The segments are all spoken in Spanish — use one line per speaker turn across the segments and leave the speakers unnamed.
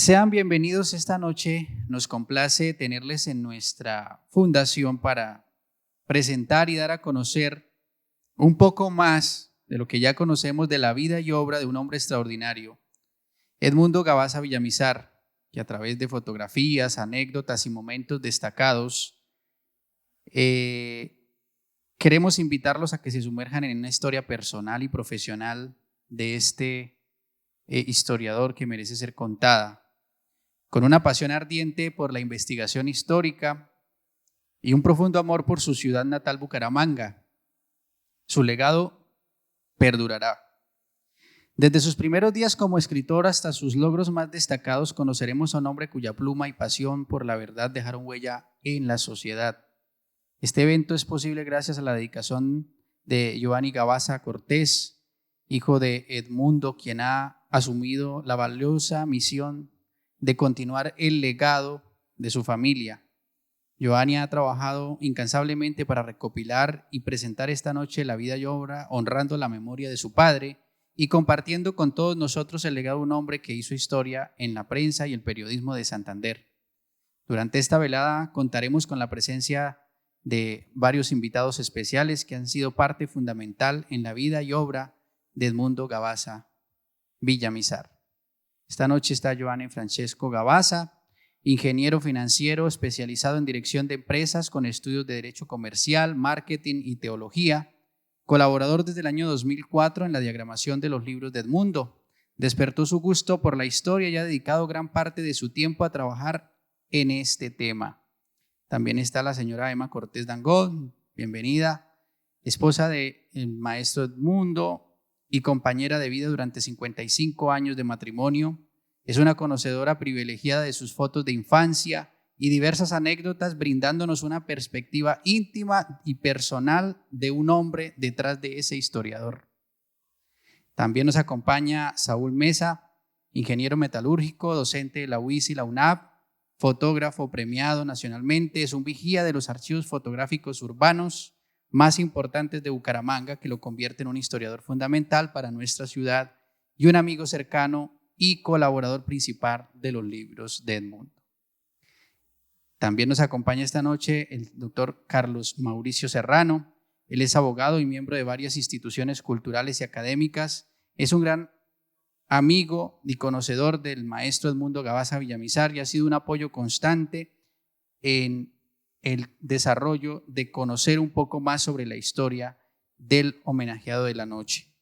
Sean bienvenidos esta noche. Nos complace tenerles en nuestra fundación para presentar y dar a conocer un poco más de lo que ya conocemos de la vida y obra de un hombre extraordinario, Edmundo Gabaza Villamizar, que a través de fotografías, anécdotas y momentos destacados, queremos invitarlos a que se sumerjan en una historia personal y profesional de este historiador que merece ser contada. Con una pasión ardiente por la investigación histórica y un profundo amor por su ciudad natal, Bucaramanga, su legado perdurará. Desde sus primeros días como escritor hasta sus logros más destacados, conoceremos a un hombre cuya pluma y pasión por la verdad dejaron huella en la sociedad. Este evento es posible gracias a la dedicación de Giovanni Gabaza Cortés, hijo de Edmundo, quien ha asumido la valiosa misión de continuar el legado de su familia. Giovanni ha trabajado incansablemente para recopilar y presentar esta noche la vida y obra, honrando la memoria de su padre y compartiendo con todos nosotros el legado de un hombre que hizo historia en la prensa y el periodismo de Santander. Durante esta velada contaremos con la presencia de varios invitados especiales que han sido parte fundamental en la vida y obra de Edmundo Gabaza Villamizar. Esta noche está Giovanni Francesco Gabaza, ingeniero financiero especializado en dirección de empresas con estudios de Derecho Comercial, Marketing y Teología, colaborador desde el año 2004 en la diagramación de los libros de Edmundo. Despertó su gusto por la historia y ha dedicado gran parte de su tiempo a trabajar en este tema. También está la señora Emma Cortés Dangond, bienvenida, esposa del maestro Edmundo y compañera de vida durante 55 años de matrimonio. Es una conocedora privilegiada de sus fotos de infancia y diversas anécdotas, brindándonos una perspectiva íntima y personal de un hombre detrás de ese historiador. También nos acompaña Saúl Mesa, ingeniero metalúrgico, docente de la UIS y la UNAP, fotógrafo premiado nacionalmente, es un vigía de los archivos fotográficos urbanos más importantes de Bucaramanga, que lo convierte en un historiador fundamental para nuestra ciudad y un amigo cercano y colaborador principal de los libros de Edmundo. También nos acompaña esta noche el doctor Carlos Mauricio Serrano. Él es abogado y miembro de varias instituciones culturales y académicas. Es un gran amigo y conocedor del maestro Edmundo Gabaza Villamizar y ha sido un apoyo constante en el desarrollo de conocer un poco más sobre la historia del homenajeado de la noche.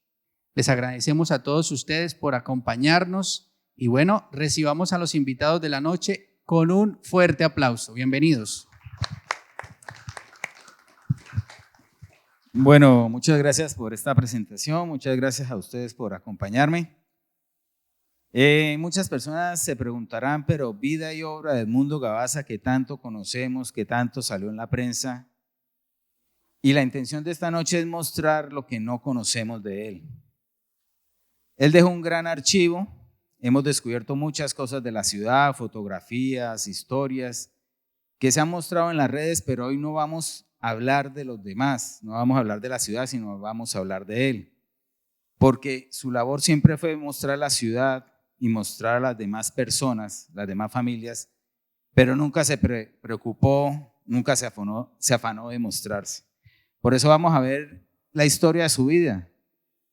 Les agradecemos a todos ustedes por acompañarnos y bueno, recibamos a los invitados de la noche con un fuerte aplauso. Bienvenidos.
Bueno, muchas gracias por esta presentación, muchas gracias a ustedes por acompañarme. Muchas personas se preguntarán, pero vida y obra de Edmundo Gabaza, que tanto conocemos, que tanto salió en la prensa, y la intención de esta noche es mostrar lo que no conocemos de él. Él dejó un gran archivo, hemos descubierto muchas cosas de la ciudad, fotografías, historias, que se han mostrado en las redes, pero hoy no vamos a hablar de los demás, no vamos a hablar de la ciudad, sino vamos a hablar de él, porque su labor siempre fue mostrar la ciudad y mostrar a las demás personas, las demás familias, pero nunca se preocupó, nunca se afanó de mostrarse. Por eso vamos a ver la historia de su vida,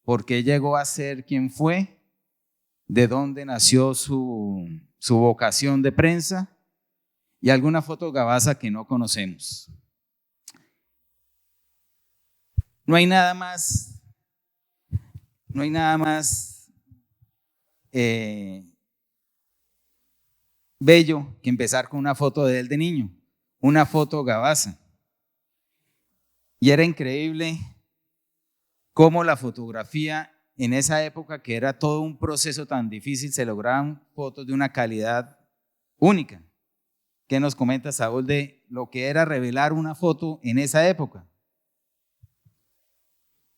por qué llegó a ser quien fue, de dónde nació su vocación de prensa y alguna foto Gabaza que no conocemos. No hay nada más bello que empezar con una foto de él de niño, una foto Gabaza. Y era increíble cómo la fotografía en esa época, que era todo un proceso tan difícil, se lograban fotos de una calidad única. ¿Qué nos comenta Saúl de lo que era revelar una foto en esa época?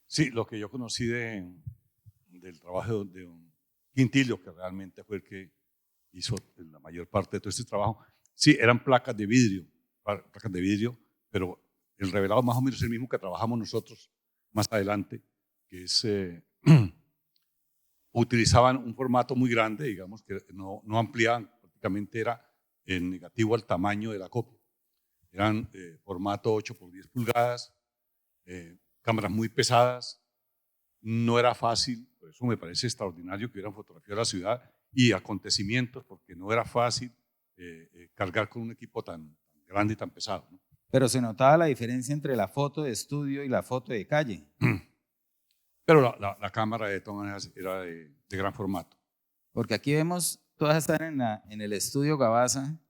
Sí, lo que yo conocí del trabajo de don Quintilio, que realmente fue el que hizo la mayor parte de todo este trabajo, sí, eran placas de vidrio, pero el revelado más o menos es el mismo que trabajamos nosotros más adelante, que es, utilizaban un formato muy grande, digamos, que no ampliaban, prácticamente era en negativo al tamaño de la copia. Eran formato 8 por 10 pulgadas, cámaras muy pesadas, no era fácil, por eso me parece extraordinario que hubieran fotografiado la ciudad y acontecimientos, porque no era fácil cargar con un equipo tan grande y tan pesado, ¿no?
Pero se notaba la diferencia entre la foto de estudio y la foto de calle.
Pero la cámara de todas maneras era de gran formato.
Porque aquí vemos, todas están en el estudio Gavasa,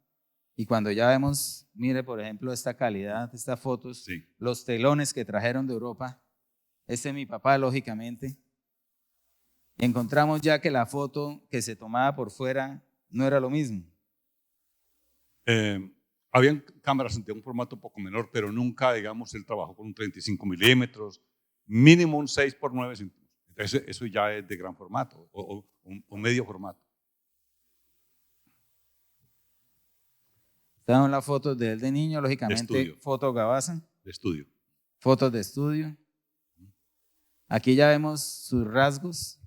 y cuando ya vemos, mire por ejemplo esta calidad, estas fotos,
Sí.
los telones que trajeron de Europa, este es mi papá lógicamente, y encontramos ya que la foto que se tomaba por fuera no era lo mismo.
Habían cámaras de un formato un poco menor, pero nunca, digamos, él trabajó con un 35 milímetros, mínimo un 6 por 9 centímetros. Entonces, eso ya es de gran formato o medio formato.
Estaban las fotos de él de niño, lógicamente,
estudio.
foto Gavasa,
De estudio.
fotos de estudio. Aquí ya vemos sus rasgos.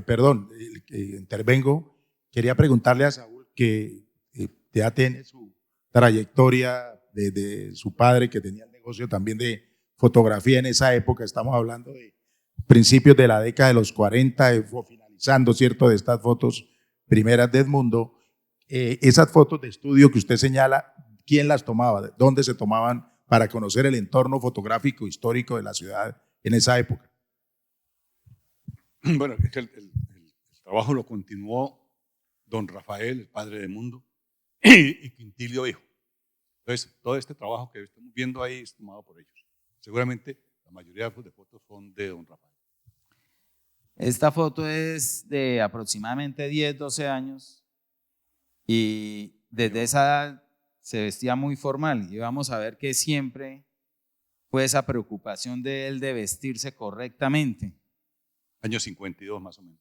Perdón, intervengo. Quería preguntarle a Saúl que ya tiene su trayectoria de su padre, que tenía el negocio también de fotografía en esa época. Estamos hablando de principios de la década de los 40, finalizando, ¿cierto?, de estas fotos primeras de Edmundo. Esas fotos de estudio que usted señala, ¿quién las tomaba? ¿Dónde se tomaban para conocer el entorno fotográfico histórico de la ciudad en esa época?
Bueno, es que el trabajo lo continuó don Rafael, el padre de Mundo, y Quintilio hijo. Entonces, todo este trabajo que estamos viendo ahí es tomado por ellos. Seguramente la mayoría de fotos son de don Rafael.
Esta foto es de aproximadamente 10, 12 años y desde esa edad se vestía muy formal, y vamos a ver que siempre fue esa preocupación de él de vestirse correctamente.
Año 52 más o menos.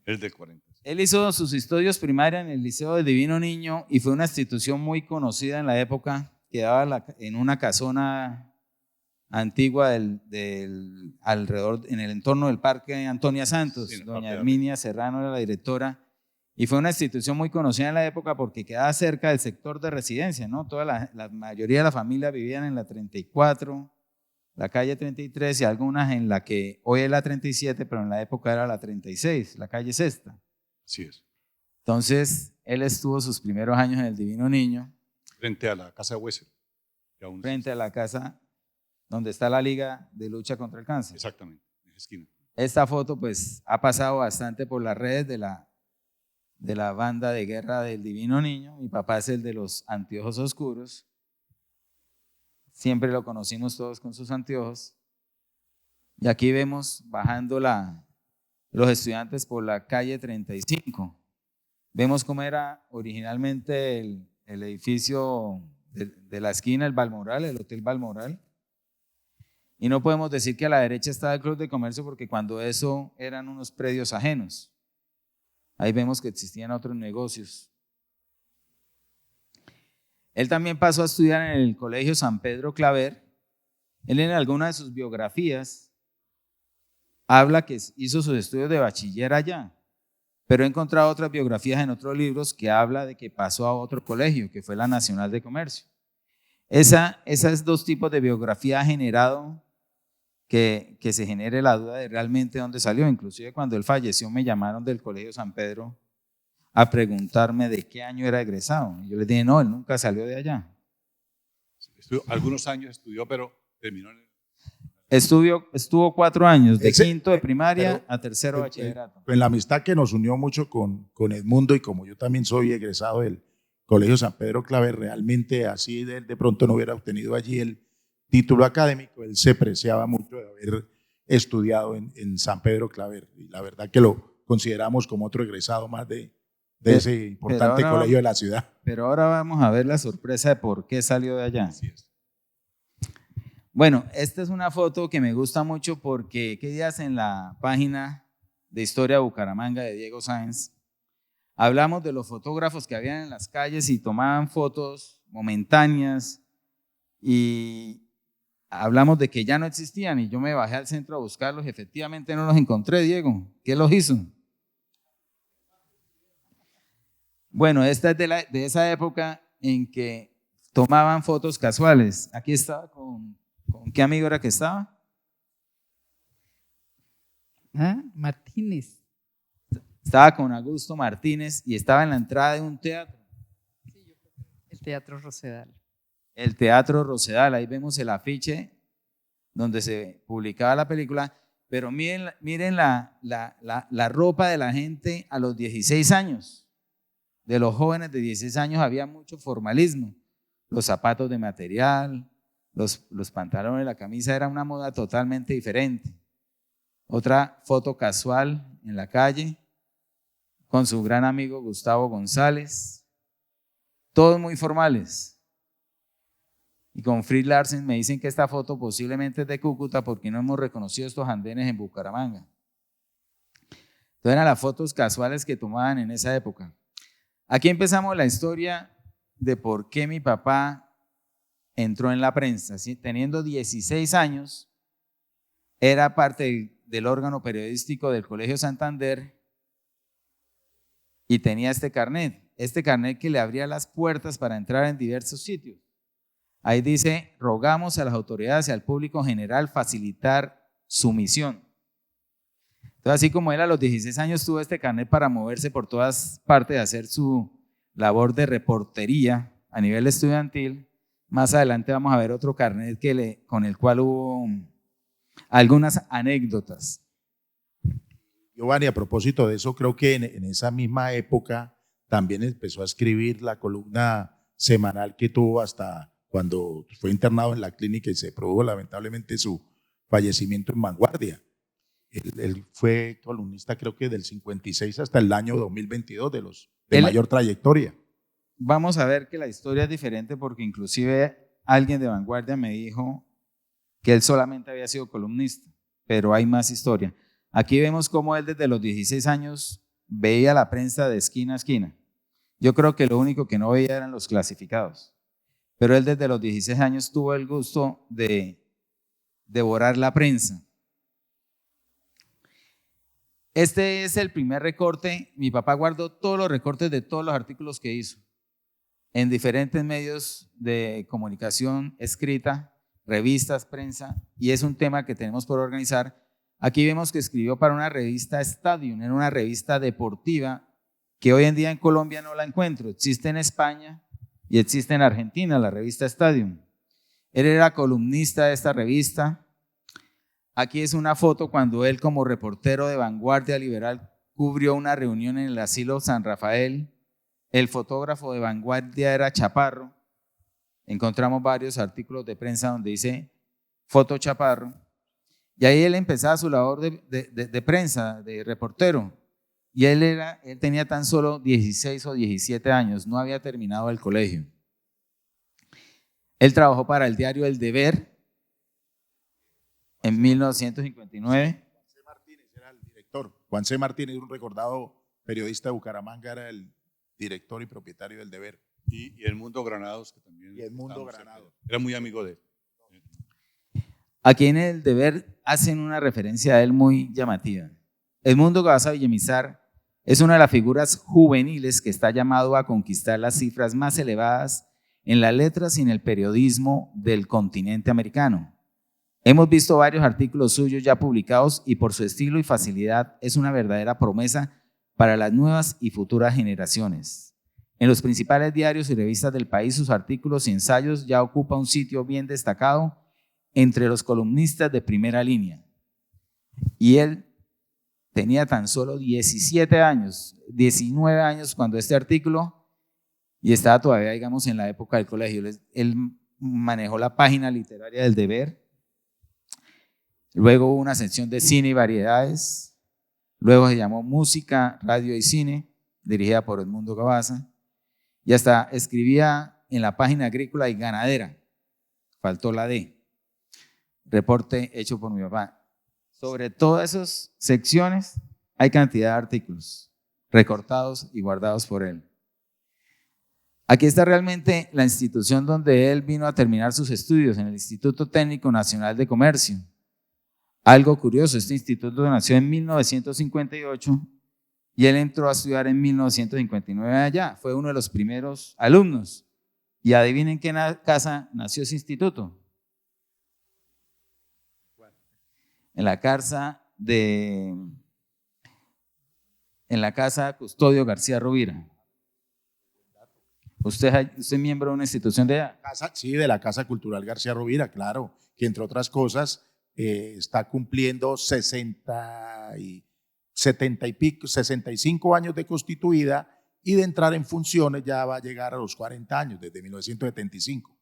Es del 40.
Él hizo sus estudios primarios en el Liceo del Divino Niño y fue una institución muy conocida en la época, quedaba en una casona antigua alrededor, en el entorno del Parque Antonia Santos.
Sí,
doña Herminia Serrano era la directora, y fue una institución muy conocida en la época porque quedaba cerca del sector de residencia, ¿no? La mayoría de la familia vivían en la 34, la calle 33 y algunas en la que hoy es la 37, pero en la época era la 36, la calle Sexta.
Así es.
Entonces, él estuvo sus primeros años en el Divino Niño.
Frente a la casa de Wessel.
Frente a la casa donde está la Liga de Lucha contra el Cáncer.
Exactamente, en esa esquina.
Esta foto pues ha pasado bastante por las redes de la banda de guerra del Divino Niño. Mi papá es el de los anteojos oscuros. Siempre lo conocimos todos con sus anteojos. Y aquí vemos bajando los estudiantes por la calle 35. Vemos cómo era originalmente el edificio de la esquina, el Balmoral, el Hotel Balmoral. Y no podemos decir que a la derecha estaba el Club de Comercio, porque cuando eso eran unos predios ajenos. Ahí vemos que existían otros negocios. Él también pasó a estudiar en el Colegio San Pedro Claver. Él en alguna de sus biografías habla que hizo sus estudios de bachiller allá, pero he encontrado otras biografías en otros libros que habla de que pasó a otro colegio, que fue la Nacional de Comercio. Esos dos tipos de biografía ha generado que se genere la duda de realmente dónde salió. Inclusive cuando él falleció me llamaron del Colegio San Pedro a preguntarme de qué año era egresado. Y yo les dije, no, él nunca salió de allá.
Algunos años estudió, pero terminó en
Estuvo 4 años, de quinto de primaria a tercero de bachillerato.
En la amistad que nos unió mucho con Edmundo, y como yo también soy egresado del Colegio San Pedro Claver, realmente así de pronto no hubiera obtenido allí el título académico, él se preciaba mucho de haber estudiado en San Pedro Claver, y la verdad que lo consideramos como otro egresado más de ese importante colegio de la ciudad.
Pero ahora vamos a ver la sorpresa de por qué salió de allá.
Así es.
Bueno, esta es una foto que me gusta mucho porque ¿qué días en la página de Historia de Bucaramanga de Diego Sáenz? Hablamos de los fotógrafos que habían en las calles y tomaban fotos momentáneas, y hablamos de que ya no existían, y yo me bajé al centro a buscarlos y efectivamente no los encontré, Diego. ¿Qué los hizo? Bueno, esta es de esa época en que tomaban fotos casuales. Aquí estaba ¿con qué amigo era que estaba?
Martínez.
Estaba con Augusto Martínez y estaba en la entrada de un teatro.
El Teatro Rosedal.
El Teatro Rosedal, ahí vemos el afiche donde se publicaba la película, pero miren la ropa de la gente a los 16 años. De los jóvenes de 16 años había mucho formalismo. Los zapatos de material, los pantalones, la camisa, era una moda totalmente diferente. Otra foto casual en la calle con su gran amigo Gustavo González, todos muy formales. Y con Fritz Larsen me dicen que esta foto posiblemente es de Cúcuta porque no hemos reconocido estos andenes en Bucaramanga. Entonces eran las fotos casuales que tomaban en esa época. Aquí empezamos la historia de por qué mi papá entró en la prensa. ¿Sí? Teniendo 16 años, era parte del órgano periodístico del Colegio Santander y tenía este carnet que le abría las puertas para entrar en diversos sitios. Ahí dice: rogamos a las autoridades y al público general facilitar su misión. Entonces, así como él a los 16 años tuvo este carnet para moverse por todas partes, hacer su labor de reportería a nivel estudiantil, más adelante vamos a ver otro carnet con el cual hubo algunas anécdotas.
Giovanni, a propósito de eso, creo que en esa misma época también empezó a escribir la columna semanal que tuvo hasta cuando fue internado en la clínica y se produjo lamentablemente su fallecimiento en Vanguardia. Él fue columnista creo que del 56 hasta el año 2022 de mayor trayectoria.
Vamos a ver que la historia es diferente porque inclusive alguien de Vanguardia me dijo que él solamente había sido columnista, pero hay más historia. Aquí vemos cómo él desde los 16 años veía la prensa de esquina a esquina. Yo creo que lo único que no veía eran los clasificados, pero él desde los 16 años tuvo el gusto de devorar la prensa. Este es el primer recorte. Mi papá guardó todos los recortes de todos los artículos que hizo en diferentes medios de comunicación escrita, revistas, prensa, y es un tema que tenemos por organizar. Aquí vemos que escribió para una revista Stadium, era una revista deportiva que hoy en día en Colombia no la encuentro. Existe en España y existe en Argentina la revista Stadium. Él era columnista de esta revista. Aquí es una foto cuando él, como reportero de Vanguardia Liberal, cubrió una reunión en el asilo San Rafael. El fotógrafo de Vanguardia era Chaparro. Encontramos varios artículos de prensa donde dice foto Chaparro. Y ahí él empezaba su labor de prensa, de reportero. Y él tenía tan solo 16 o 17 años, no había terminado el colegio. Él trabajó para el diario El Deber en 1959.
Juan C. Martínez era el director. Juan C. Martínez, un recordado periodista de Bucaramanga, era el director y propietario del Deber.
Y El Mundo Granados, que también.
Y El Mundo Granados.
Era muy amigo de él.
Aquí en El Deber hacen una referencia a él muy llamativa. Edmundo Gabaza Villamizar es una de las figuras juveniles que está llamado a conquistar las cifras más elevadas en las letras y en el periodismo del continente americano. Hemos visto varios artículos suyos ya publicados y por su estilo y facilidad es una verdadera promesa para las nuevas y futuras generaciones. En los principales diarios y revistas del país, sus artículos y ensayos ya ocupan un sitio bien destacado entre los columnistas de primera línea. Y él tenía tan solo 17 años, 19 años cuando este artículo, y estaba todavía, digamos, en la época del colegio. Él manejó la página literaria del Deber. Luego hubo una sección de cine y variedades. Luego se llamó Música, Radio y Cine, dirigida por Edmundo Gabaza. Y hasta escribía en la página agrícola y ganadera. Faltó la D. Reporte hecho por mi papá. Sobre todas esas secciones hay cantidad de artículos recortados y guardados por él. Aquí está realmente la institución donde él vino a terminar sus estudios, en el Instituto Técnico Nacional de Comercio. Algo curioso, este instituto nació en 1958 y él entró a estudiar en 1959 allá. Fue uno de los primeros alumnos. Y adivinen qué casa nació ese instituto. En la casa Custodio García Rovira. ¿Usted es miembro de una institución de allá?
Sí, de la Casa Cultural García Rovira, claro, que entre otras cosas está cumpliendo 65 años de constituida y de entrar en funciones ya va a llegar a los 40 años, desde 1975.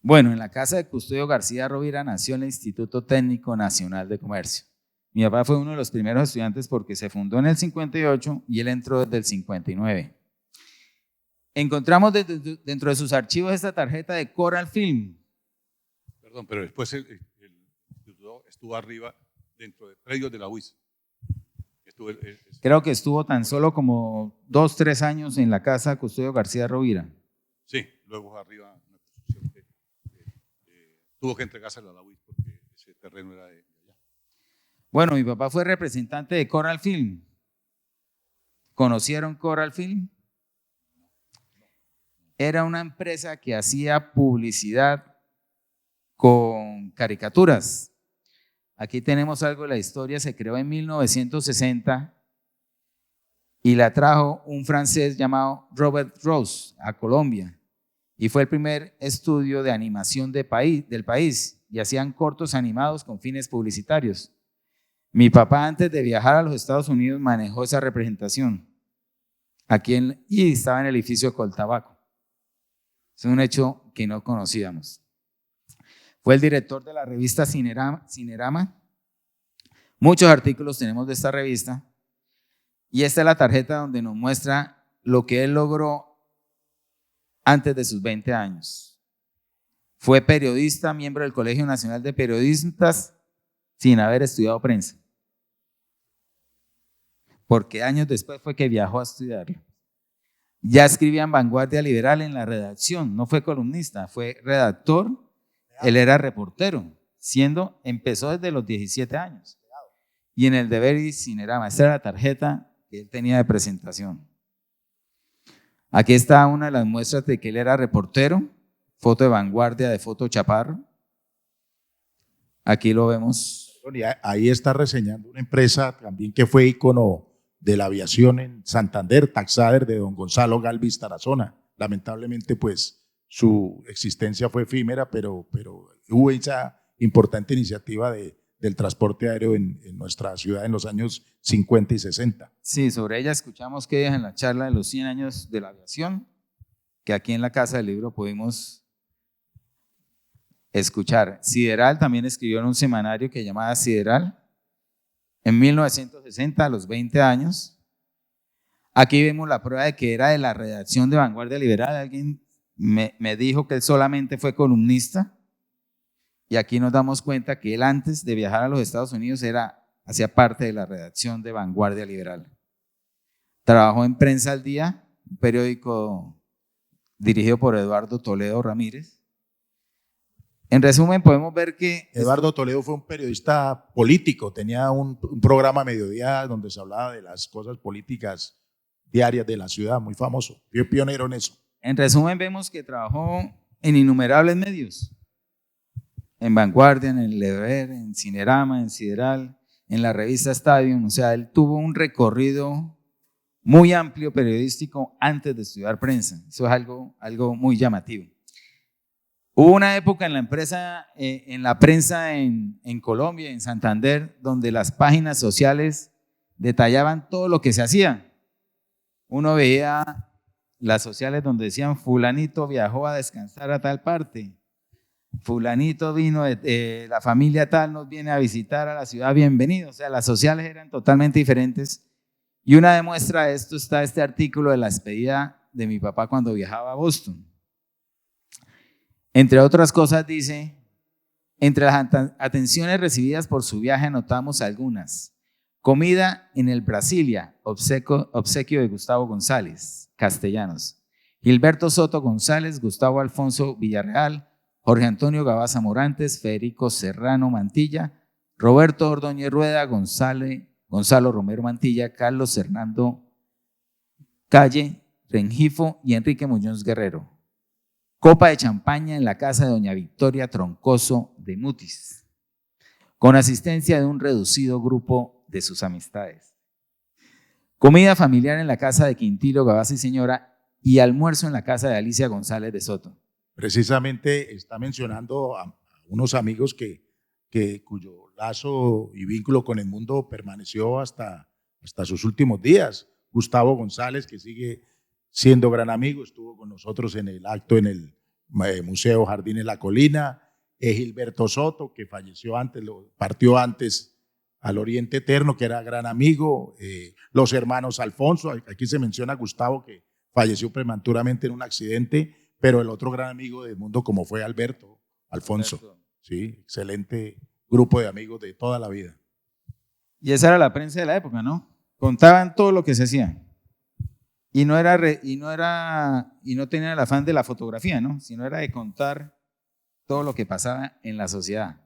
Bueno, en la casa de Custodio García Rovira nació el Instituto Técnico Nacional de Comercio. Mi papá fue uno de los primeros estudiantes porque se fundó en el 58 y él entró desde el 59. Encontramos dentro de sus archivos esta tarjeta de Coral Film.
Perdón, pero después el instituto estuvo arriba dentro de predios de la UIS.
Creo que estuvo tan solo como 2, 3 años en la casa Custodio García Rovira.
Sí, luego arriba una construcción que tuvo que entregársela a la UIS porque ese terreno era de allá.
Bueno, mi papá fue representante de Coral Film. ¿Conocieron Coral Film? Era una empresa que hacía publicidad con caricaturas. Aquí tenemos algo de la historia. Se creó en 1960 y la trajo un francés llamado Robert Rose a Colombia. Y fue el primer estudio de animación del país y hacían cortos animados con fines publicitarios. Mi papá, antes de viajar a los Estados Unidos, manejó esa representación y estaba en el edificio Coltabaco. Es un hecho que no conocíamos. Fue el director de la revista Cinerama. Muchos artículos tenemos de esta revista. Y esta es la tarjeta donde nos muestra lo que él logró antes de sus 20 años. Fue periodista, miembro del Colegio Nacional de Periodistas, sin haber estudiado prensa. Porque años después fue que viajó a estudiarlo. Ya escribía en Vanguardia Liberal en la redacción, no fue columnista, fue redactor, él era reportero, empezó desde los 17 años. Y en el Deber y Cinerama, esta era la tarjeta que él tenía de presentación. Aquí está una de las muestras de que él era reportero, foto de Vanguardia de Foto Chaparro. Aquí lo vemos.
Ahí está reseñando una empresa también que fue ícono de la aviación en Santander, Taxader, de don Gonzalo Galvis Tarazona. Lamentablemente, pues, su existencia fue efímera, pero hubo esa importante iniciativa del transporte aéreo en nuestra ciudad en los años 50 y 60.
Sí, sobre ella escuchamos que en la charla de los 100 años de la aviación, que aquí en la Casa del Libro pudimos escuchar. Sideral también escribió en un semanario que llamaba Sideral, en 1960, a los 20 años. Aquí vemos la prueba de que era de la redacción de Vanguardia Liberal. Alguien me dijo que él solamente fue columnista. Y aquí nos damos cuenta que él, antes de viajar a los Estados Unidos, hacía parte de la redacción de Vanguardia Liberal. Trabajó en Prensa al Día, un periódico dirigido por Eduardo Toledo Ramírez. En resumen, podemos ver que
Eduardo Toledo fue un periodista político, tenía un programa a mediodía donde se hablaba de las cosas políticas diarias de la ciudad, muy famoso, fue pionero en eso.
En resumen, vemos que trabajó en innumerables medios, en Vanguardia, en el Deber, en Cinerama, en Sideral, en la revista Stadium. O sea, él tuvo un recorrido muy amplio periodístico antes de estudiar prensa. Eso es algo muy llamativo. Hubo una época en la prensa en Colombia, en Santander, donde las páginas sociales detallaban todo lo que se hacía. Uno veía las sociales donde decían: fulanito viajó a descansar a tal parte, fulanito vino de la familia tal, nos viene a visitar a la ciudad, bienvenido. O sea, las sociales eran totalmente diferentes. Y una demuestra de esto está este artículo de la despedida de mi papá cuando viajaba a Boston. Entre otras cosas dice: entre las atenciones recibidas por su viaje anotamos algunas. Comida en el Brasilia, obsequio de Gustavo González, Castellanos. Gilberto Soto González, Gustavo Alfonso Villarreal, Jorge Antonio Gabaza Morantes, Federico Serrano Mantilla, Roberto Ordóñez Rueda, Gonzalo Gonzalo Romero Mantilla, Carlos Hernando Calle, Rengifo y Enrique Muñoz Guerrero. Copa de champaña en la casa de doña Victoria Troncoso de Mutis, con asistencia de un reducido grupo de sus amistades. Comida familiar en la casa de Quintilo Gabasa y señora y almuerzo en la casa de Alicia González de Soto.
Precisamente está mencionando a unos amigos cuyo lazo y vínculo con el mundo permaneció hasta sus últimos días. Gustavo González, que sigue siendo gran amigo, estuvo con nosotros en el acto en el Museo Jardín en la Colina. Gilberto Soto, que falleció antes, partió antes al Oriente Eterno, que era gran amigo. Los hermanos Alfonso, aquí se menciona a Gustavo, que falleció prematuramente en un accidente, pero el otro gran amigo del mundo como fue Alberto Alfonso. Sí, excelente grupo de amigos de toda la vida.
Y esa era la prensa de la época, ¿no? Contaban todo lo que se hacía. Y no tenían el afán de la fotografía, ¿no? Sino era de contar todo lo que pasaba en la sociedad.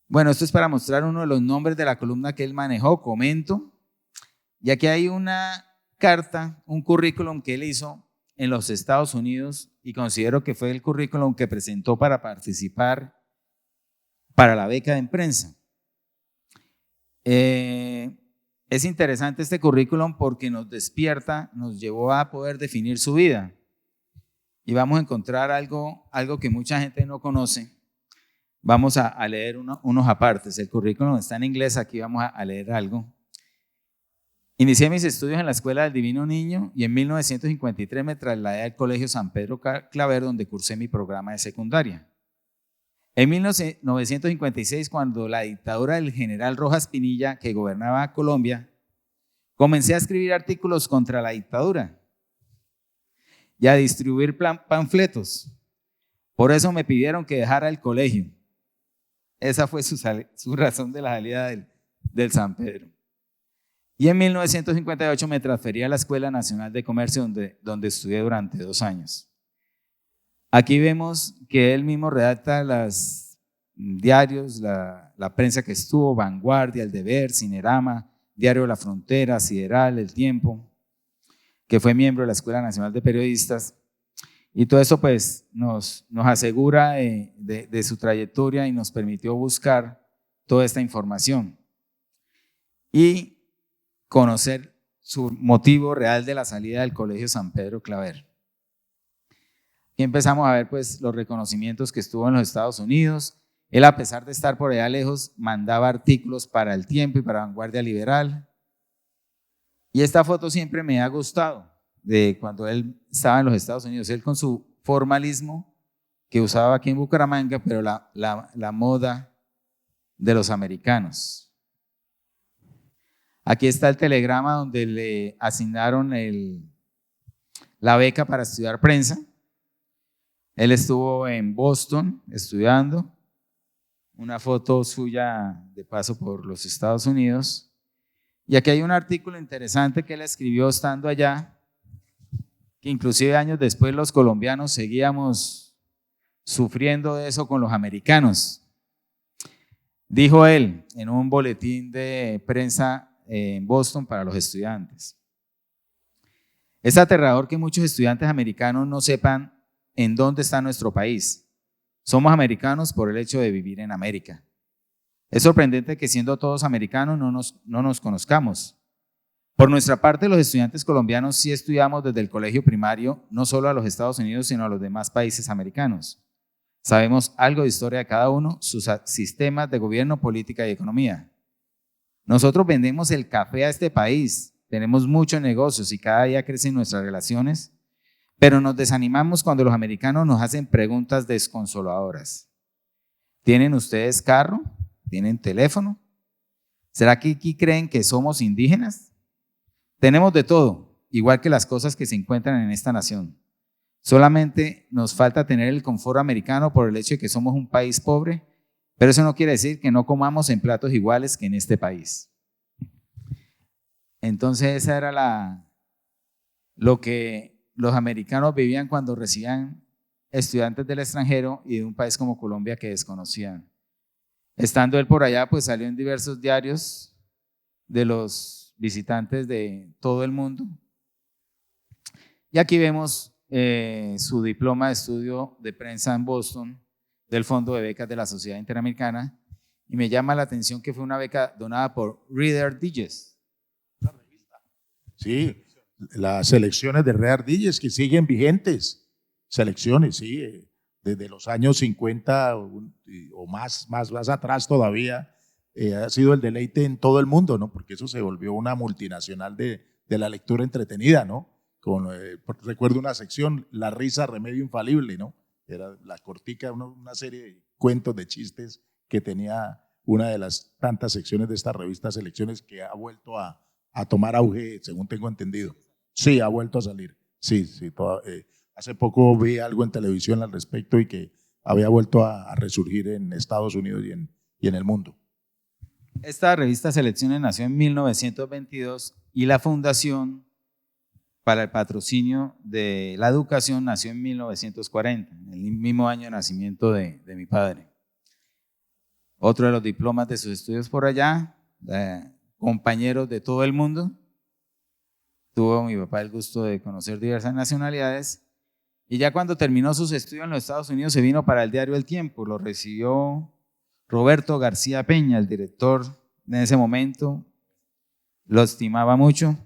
Bueno, esto es para mostrar uno de los nombres de la columna que él manejó, comento. Y aquí hay una carta, un currículum que él hizo en los Estados Unidos y considero que fue el currículum que presentó para participar para la beca de prensa. Es interesante este currículum porque nos despierta, nos llevó a poder definir su vida. Y vamos a encontrar algo que mucha gente no conoce. Vamos a leer unos apartes. El currículum está en inglés, aquí vamos a leer algo. Inicié mis estudios en la Escuela del Divino Niño y en 1953 me trasladé al Colegio San Pedro Claver, donde cursé mi programa de secundaria. En 1956, cuando la dictadura del general Rojas Pinilla, que gobernaba Colombia, comencé a escribir artículos contra la dictadura y a distribuir panfletos. Por eso me pidieron que dejara el colegio. Esa fue su razón de la salida del San Pedro. Y en 1958 me transferí a la Escuela Nacional de Comercio, donde estudié durante 2 años. Aquí vemos que él mismo redacta los diarios, la prensa que estuvo, Vanguardia, El Deber, Cinerama, Diario La Frontera, Sideral, El Tiempo, que fue miembro de la Escuela Nacional de Periodistas. Y todo eso pues nos asegura de su trayectoria y nos permitió buscar toda esta información y conocer su motivo real de la salida del Colegio San Pedro Claver. Y empezamos a ver pues los reconocimientos que estuvo en los Estados Unidos. Él, a pesar de estar por allá lejos, mandaba artículos para El Tiempo y para Vanguardia Liberal. Y esta foto siempre me ha gustado, de cuando él estaba en los Estados Unidos, él con su formalismo que usaba aquí en Bucaramanga, pero la moda de los americanos. Aquí está el telegrama donde le asignaron la beca para estudiar prensa. Él estuvo en Boston estudiando, una foto suya de paso por los Estados Unidos. Y aquí hay un artículo interesante que él escribió estando allá, que inclusive años después los colombianos seguíamos sufriendo de eso con los americanos. Dijo él en un boletín de prensa en Boston para los estudiantes: es aterrador que muchos estudiantes americanos no sepan en dónde está nuestro país. Somos americanos por el hecho de vivir en América. Es sorprendente que siendo todos americanos no nos conozcamos. Por nuestra parte, los estudiantes colombianos sí estudiamos desde el colegio primario, no solo a los Estados Unidos, sino a los demás países americanos. Sabemos algo de historia de cada uno, sus sistemas de gobierno, política y economía. Nosotros vendemos el café a este país, tenemos muchos negocios y cada día crecen nuestras relaciones, pero nos desanimamos cuando los americanos nos hacen preguntas desconsoladoras. ¿Tienen ustedes carro? ¿Tienen teléfono? ¿Será que aquí creen que somos indígenas? Tenemos de todo, igual que las cosas que se encuentran en esta nación. Solamente nos falta tener el confort americano por el hecho de que somos un país pobre, pero eso no quiere decir que no comamos en platos iguales que en este país. Entonces esa era lo que los americanos vivían cuando recibían estudiantes del extranjero y de un país como Colombia que desconocían. Estando él por allá, pues salió en diversos diarios de los visitantes de todo el mundo. Y aquí vemos su diploma de estudio de prensa en Boston del Fondo de Becas de la Sociedad Interamericana, y me llama la atención que fue una beca donada por Reader Digest.
Sí, las selecciones de Reader Digest que siguen vigentes. Selecciones, sí, desde los años 50 o más atrás todavía, ha sido el deleite en todo el mundo, ¿no? Porque eso se volvió una multinacional de la lectura entretenida, ¿no? Recuerdo una sección, La risa, remedio infalible, ¿no? Era la cortica, una serie de cuentos, de chistes que tenía una de las tantas secciones de esta revista Selecciones, que ha vuelto a tomar auge, según tengo entendido. Sí, ha vuelto a salir. Sí, hace poco vi algo en televisión al respecto y que había vuelto a resurgir en Estados Unidos y en el mundo.
Esta revista Selecciones nació en 1922 y la Fundación para el Patrocinio de la Educación nació en 1940, en el mismo año de nacimiento de mi padre. Otro de los diplomas de sus estudios por allá, compañeros de todo el mundo. Tuvo mi papá el gusto de conocer diversas nacionalidades, y ya cuando terminó sus estudios en los Estados Unidos se vino para el diario El Tiempo. Lo recibió Roberto García Peña, el director en ese momento, lo estimaba mucho,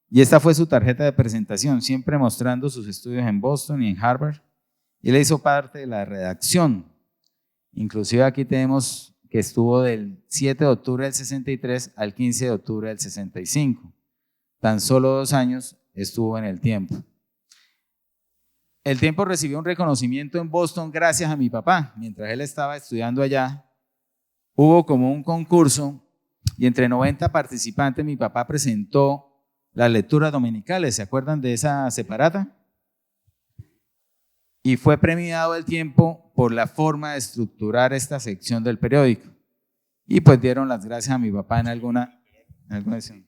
y esta fue su tarjeta de presentación, siempre mostrando sus estudios en Boston y en Harvard, y él hizo parte de la redacción. Inclusive aquí tenemos que estuvo del 7 de octubre del 63 al 15 de octubre del 65. Tan solo 2 años estuvo en El Tiempo. El Tiempo recibió un reconocimiento en Boston gracias a mi papá. Mientras él estaba estudiando allá, hubo como un concurso y entre 90 participantes mi papá presentó las lecturas dominicales. ¿Se acuerdan de esa separata? Y fue premiado El Tiempo por la forma de estructurar esta sección del periódico. Y pues dieron las gracias a mi papá en alguna edición.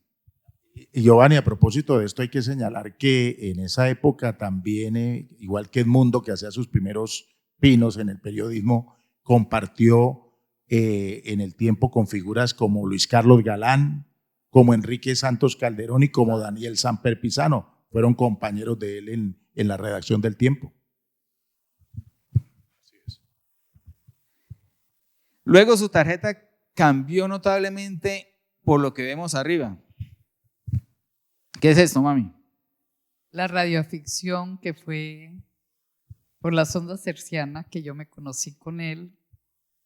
Y Giovanni, a propósito de esto, hay que señalar que en esa época también, igual que Edmundo, que hacía sus primeros pinos en el periodismo, compartió en El Tiempo con figuras como Luis Carlos Galán, como Enrique Santos Calderón y como Daniel Samper Pizano. Fueron compañeros de él en la redacción del Tiempo.
Luego su tarjeta cambió notablemente por lo que vemos arriba. ¿Qué es esto, mami?
La radioaficción, que fue por las ondas hercianas, que yo me conocí con él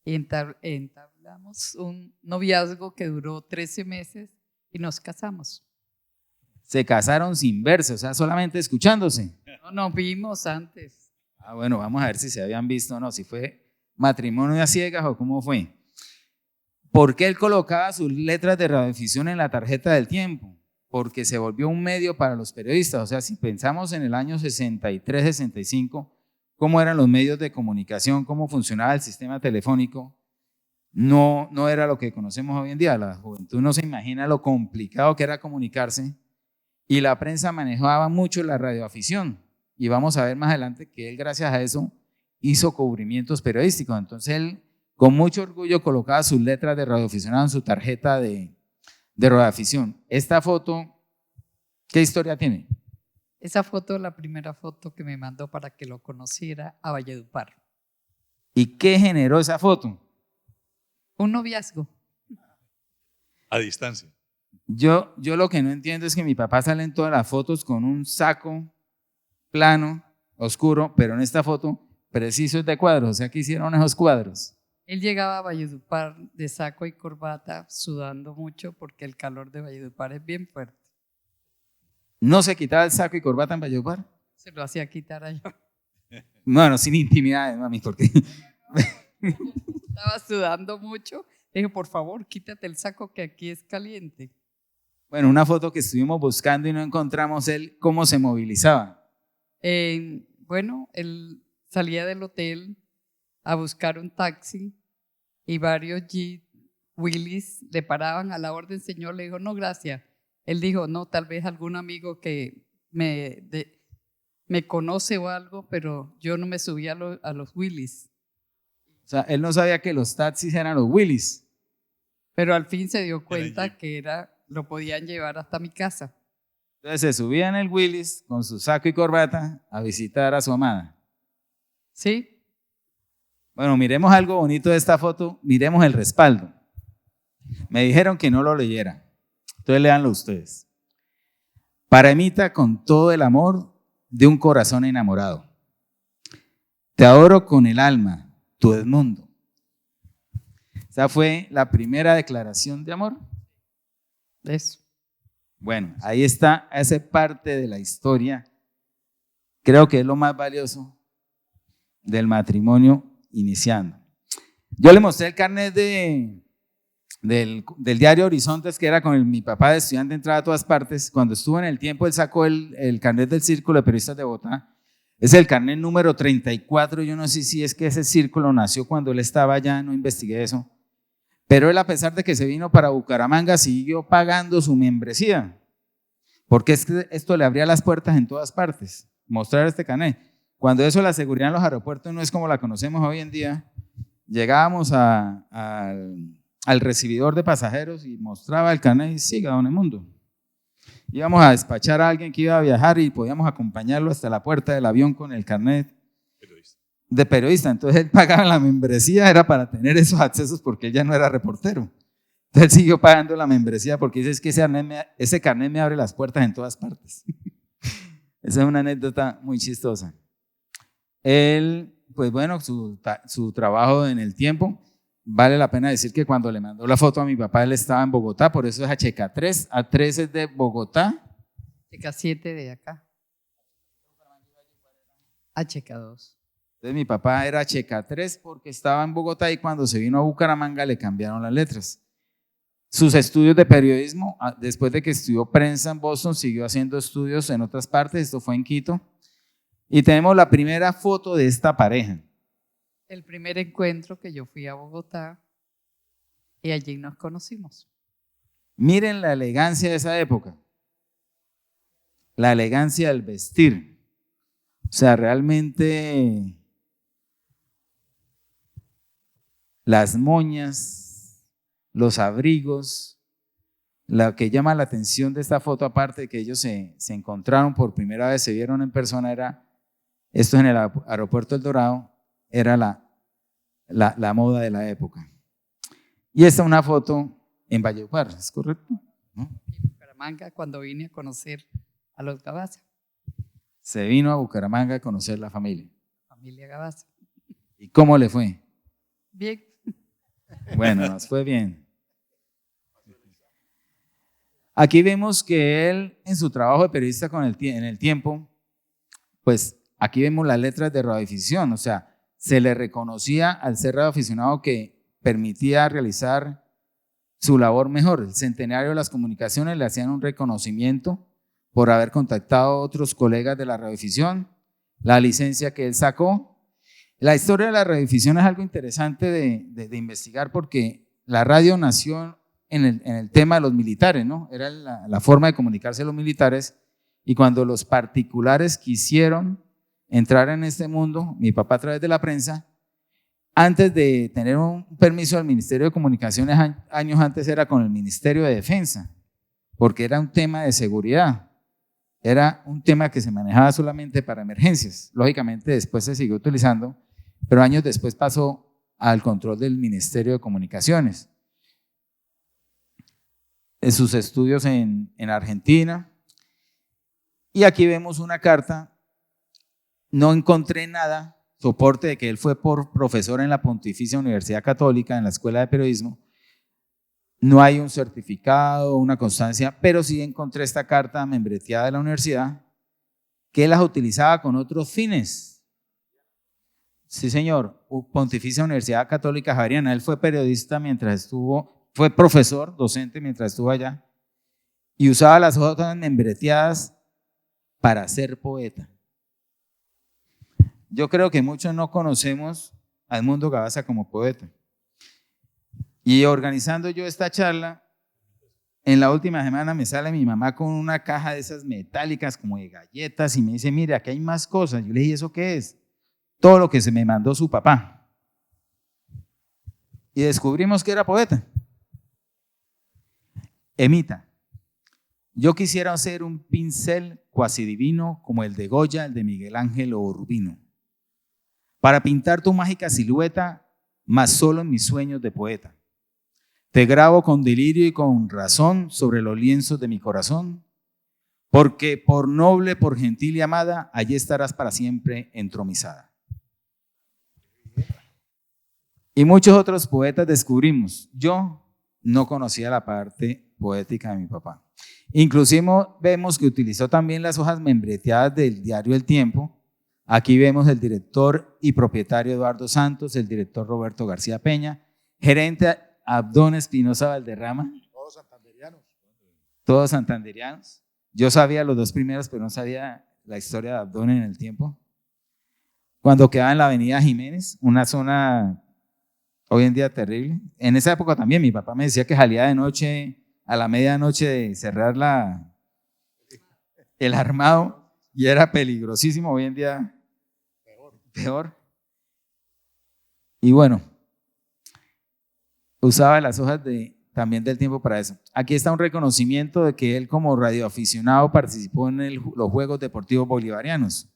y entablamos un noviazgo que duró 13 meses y nos casamos.
Se casaron sin verse, o sea, solamente escucándose.
No, nos vimos antes.
Ah, bueno, vamos a ver si se habían visto o no, si fue matrimonio a ciegas o cómo fue. ¿Por qué él colocaba sus letras de radioafición en la tarjeta del Tiempo? Porque se volvió un medio para los periodistas. O sea, si pensamos en el año 63, 65, cómo eran los medios de comunicación, cómo funcionaba el sistema telefónico, no era lo que conocemos hoy en día. La juventud no se imagina lo complicado que era comunicarse, y la prensa manejaba mucho la radioafición. Y vamos a ver más adelante que él, gracias a eso, hizo cubrimientos periodísticos. Entonces él, con mucho orgullo, colocaba sus letras de radioaficionado en su tarjeta de radioafición. Esta foto, ¿qué historia tiene?
Esa foto, la primera foto que me mandó para que lo conociera a Valledupar.
¿Y qué generó esa foto?
Un noviazgo.
A distancia.
Yo lo que no entiendo es que mi papá sale en todas las fotos con un saco plano, oscuro, pero en esta foto preciso es de cuadros. O sea, ¿qué hicieron esos cuadros?
Él llegaba a Valledupar de saco y corbata, sudando mucho porque el calor de Valledupar es bien fuerte.
¿No se quitaba el saco y corbata en Valledupar?
Se lo hacía quitar allá.
Bueno, sin intimidades, mami, porque
Estaba sudando mucho. Le dije, por favor, quítate el saco que aquí es caliente.
bueno, una foto que estuvimos buscando y no encontramos él cómo se movilizaba.
Bueno, él salía del hotel a buscar un taxi y varios Jeep Willys le paraban a la orden. Señor, le dijo, no, gracias. Él dijo, no, tal vez algún amigo que me conoce o algo, pero yo no me subí a los Willys.
O sea, él no sabía que los taxis eran los Willys.
Pero al fin se dio
el
cuenta
Jeep.
que lo podían llevar hasta mi casa.
Entonces se subía en el Willys con su saco y corbata a visitar a su amada.
¿Sí?
Bueno, miremos algo bonito de esta foto, miremos el respaldo. Me dijeron que no lo leyera, entonces léanlo ustedes. Para Emita con todo el amor de un corazón enamorado. Te adoro con el alma, tu Edmundo. Esa fue la primera declaración de amor.
Eso.
Bueno, ahí está, esa parte de la historia. Creo que es lo más valioso del matrimonio iniciando. Yo le mostré el carnet del diario Horizontes, que era con mi papá de estudiante, entraba a todas partes. Cuando estuvo en el tiempo, él sacó el carnet del Círculo de Periodistas de Bogotá. Es el carnet número 34. Yo no sé si es que ese círculo nació cuando él estaba allá, no investigué eso. Pero él, a pesar de que se vino para Bucaramanga, siguió pagando su membresía. Porque es que esto le abría las puertas en todas partes, mostrar este carnet. Cuando eso, la seguridad en los aeropuertos no es como la conocemos hoy en día. Llegábamos al recibidor de pasajeros y mostraba el carnet y siga, don Edmundo. Íbamos a despachar a alguien que iba a viajar y podíamos acompañarlo hasta la puerta del avión con el carnet de periodista. Entonces él pagaba la membresía, era para tener esos accesos porque él ya no era reportero. Entonces él siguió pagando la membresía porque dice, es que ese carnet me abre las puertas en todas partes. Esa es una anécdota muy chistosa. Él, pues bueno, su trabajo en el tiempo, vale la pena decir que cuando le mandó la foto a mi papá, él estaba en Bogotá, por eso es HK3, A3 es de Bogotá.
HK7 de acá. HK2.
Entonces mi papá era HK3 porque estaba en Bogotá y cuando se vino a Bucaramanga le cambiaron las letras. Sus estudios de periodismo, después de que estudió prensa en Boston, siguió haciendo estudios en otras partes, esto fue en Quito. Y tenemos la primera foto de esta pareja.
El primer encuentro que yo fui a Bogotá y allí nos conocimos.
Miren la elegancia de esa época, la elegancia del vestir. O sea, realmente las moñas, los abrigos, lo que llama la atención de esta foto, aparte de que ellos se encontraron por primera vez, se vieron en persona, era esto en el aeropuerto El Dorado, era la moda de la época. Y esta es una foto en Valledupar, ¿es correcto? ¿No?
En Bucaramanga, cuando vine a conocer a los Gabaza,
Se vino a Bucaramanga a conocer la familia.
familia Gabaza.
¿Y cómo le fue?
Bien.
Bueno, nos fue bien. Aquí vemos que él, en su trabajo de periodista en el tiempo, pues aquí vemos las letras de radioafición, o sea, se le reconocía al ser radioaficionado que permitía realizar su labor mejor. El centenario de las comunicaciones le hacían un reconocimiento por haber contactado a otros colegas de la radioafición, la licencia que él sacó. La historia de la radioafición es algo interesante de investigar porque la radio nació en el tema de los militares, ¿no? Era la forma de comunicarse de los militares, y cuando los particulares quisieron entrar en este mundo, mi papá a través de la prensa, antes de tener un permiso del Ministerio de Comunicaciones, años antes era con el Ministerio de Defensa, porque era un tema de seguridad, era un tema que se manejaba solamente para emergencias. Lógicamente después se siguió utilizando, pero años después pasó al control del Ministerio de Comunicaciones. En sus estudios en Argentina, y aquí vemos una carta. No encontré nada, soporte de que él fue profesor en la Pontificia Universidad Católica, en la Escuela de Periodismo. No hay un certificado, una constancia, pero sí encontré esta carta membreteada de la universidad, que él las utilizaba con otros fines. Sí, señor, Pontificia Universidad Católica Javeriana. Él fue periodista fue profesor, docente mientras estuvo allá, y usaba las hojas membreteadas para ser poeta. Yo creo que muchos no conocemos a Edmundo Gabaza como poeta. Y organizando yo esta charla, en la última semana me sale mi mamá con una caja de esas metálicas como de galletas y me dice, mire, aquí hay más cosas. Yo le dije, ¿eso qué es? Todo lo que se me mandó su papá. Y descubrimos que era poeta. Emita, yo quisiera ser un pincel cuasi divino como el de Goya, el de Miguel Ángel o Urbino, para pintar tu mágica silueta, mas solo en mis sueños de poeta. Te grabo con delirio y con razón sobre los lienzos de mi corazón, porque por noble, por gentil y amada, allí estarás para siempre entromisada. Y muchos otros poetas descubrimos. Yo no conocía la parte poética de mi papá. Inclusive vemos que utilizó también las hojas membreteadas del diario El Tiempo. Aquí vemos el director y propietario Eduardo Santos, el director Roberto García Peña, gerente Abdón Espinosa Valderrama.
Todos santanderianos.
Todos santanderianos. Yo sabía los dos primeros, pero no sabía la historia de Abdón en El Tiempo. Cuando quedaba en la avenida Jiménez, una zona hoy en día terrible. En esa época también mi papá me decía que salía de noche, a la medianoche, de cerrar el armado y era peligrosísimo. Hoy en día peor. Y bueno, usaba las hojas también del Tiempo para eso. Aquí está un reconocimiento de que él como radioaficionado participó en los Juegos Deportivos Bolivarianos.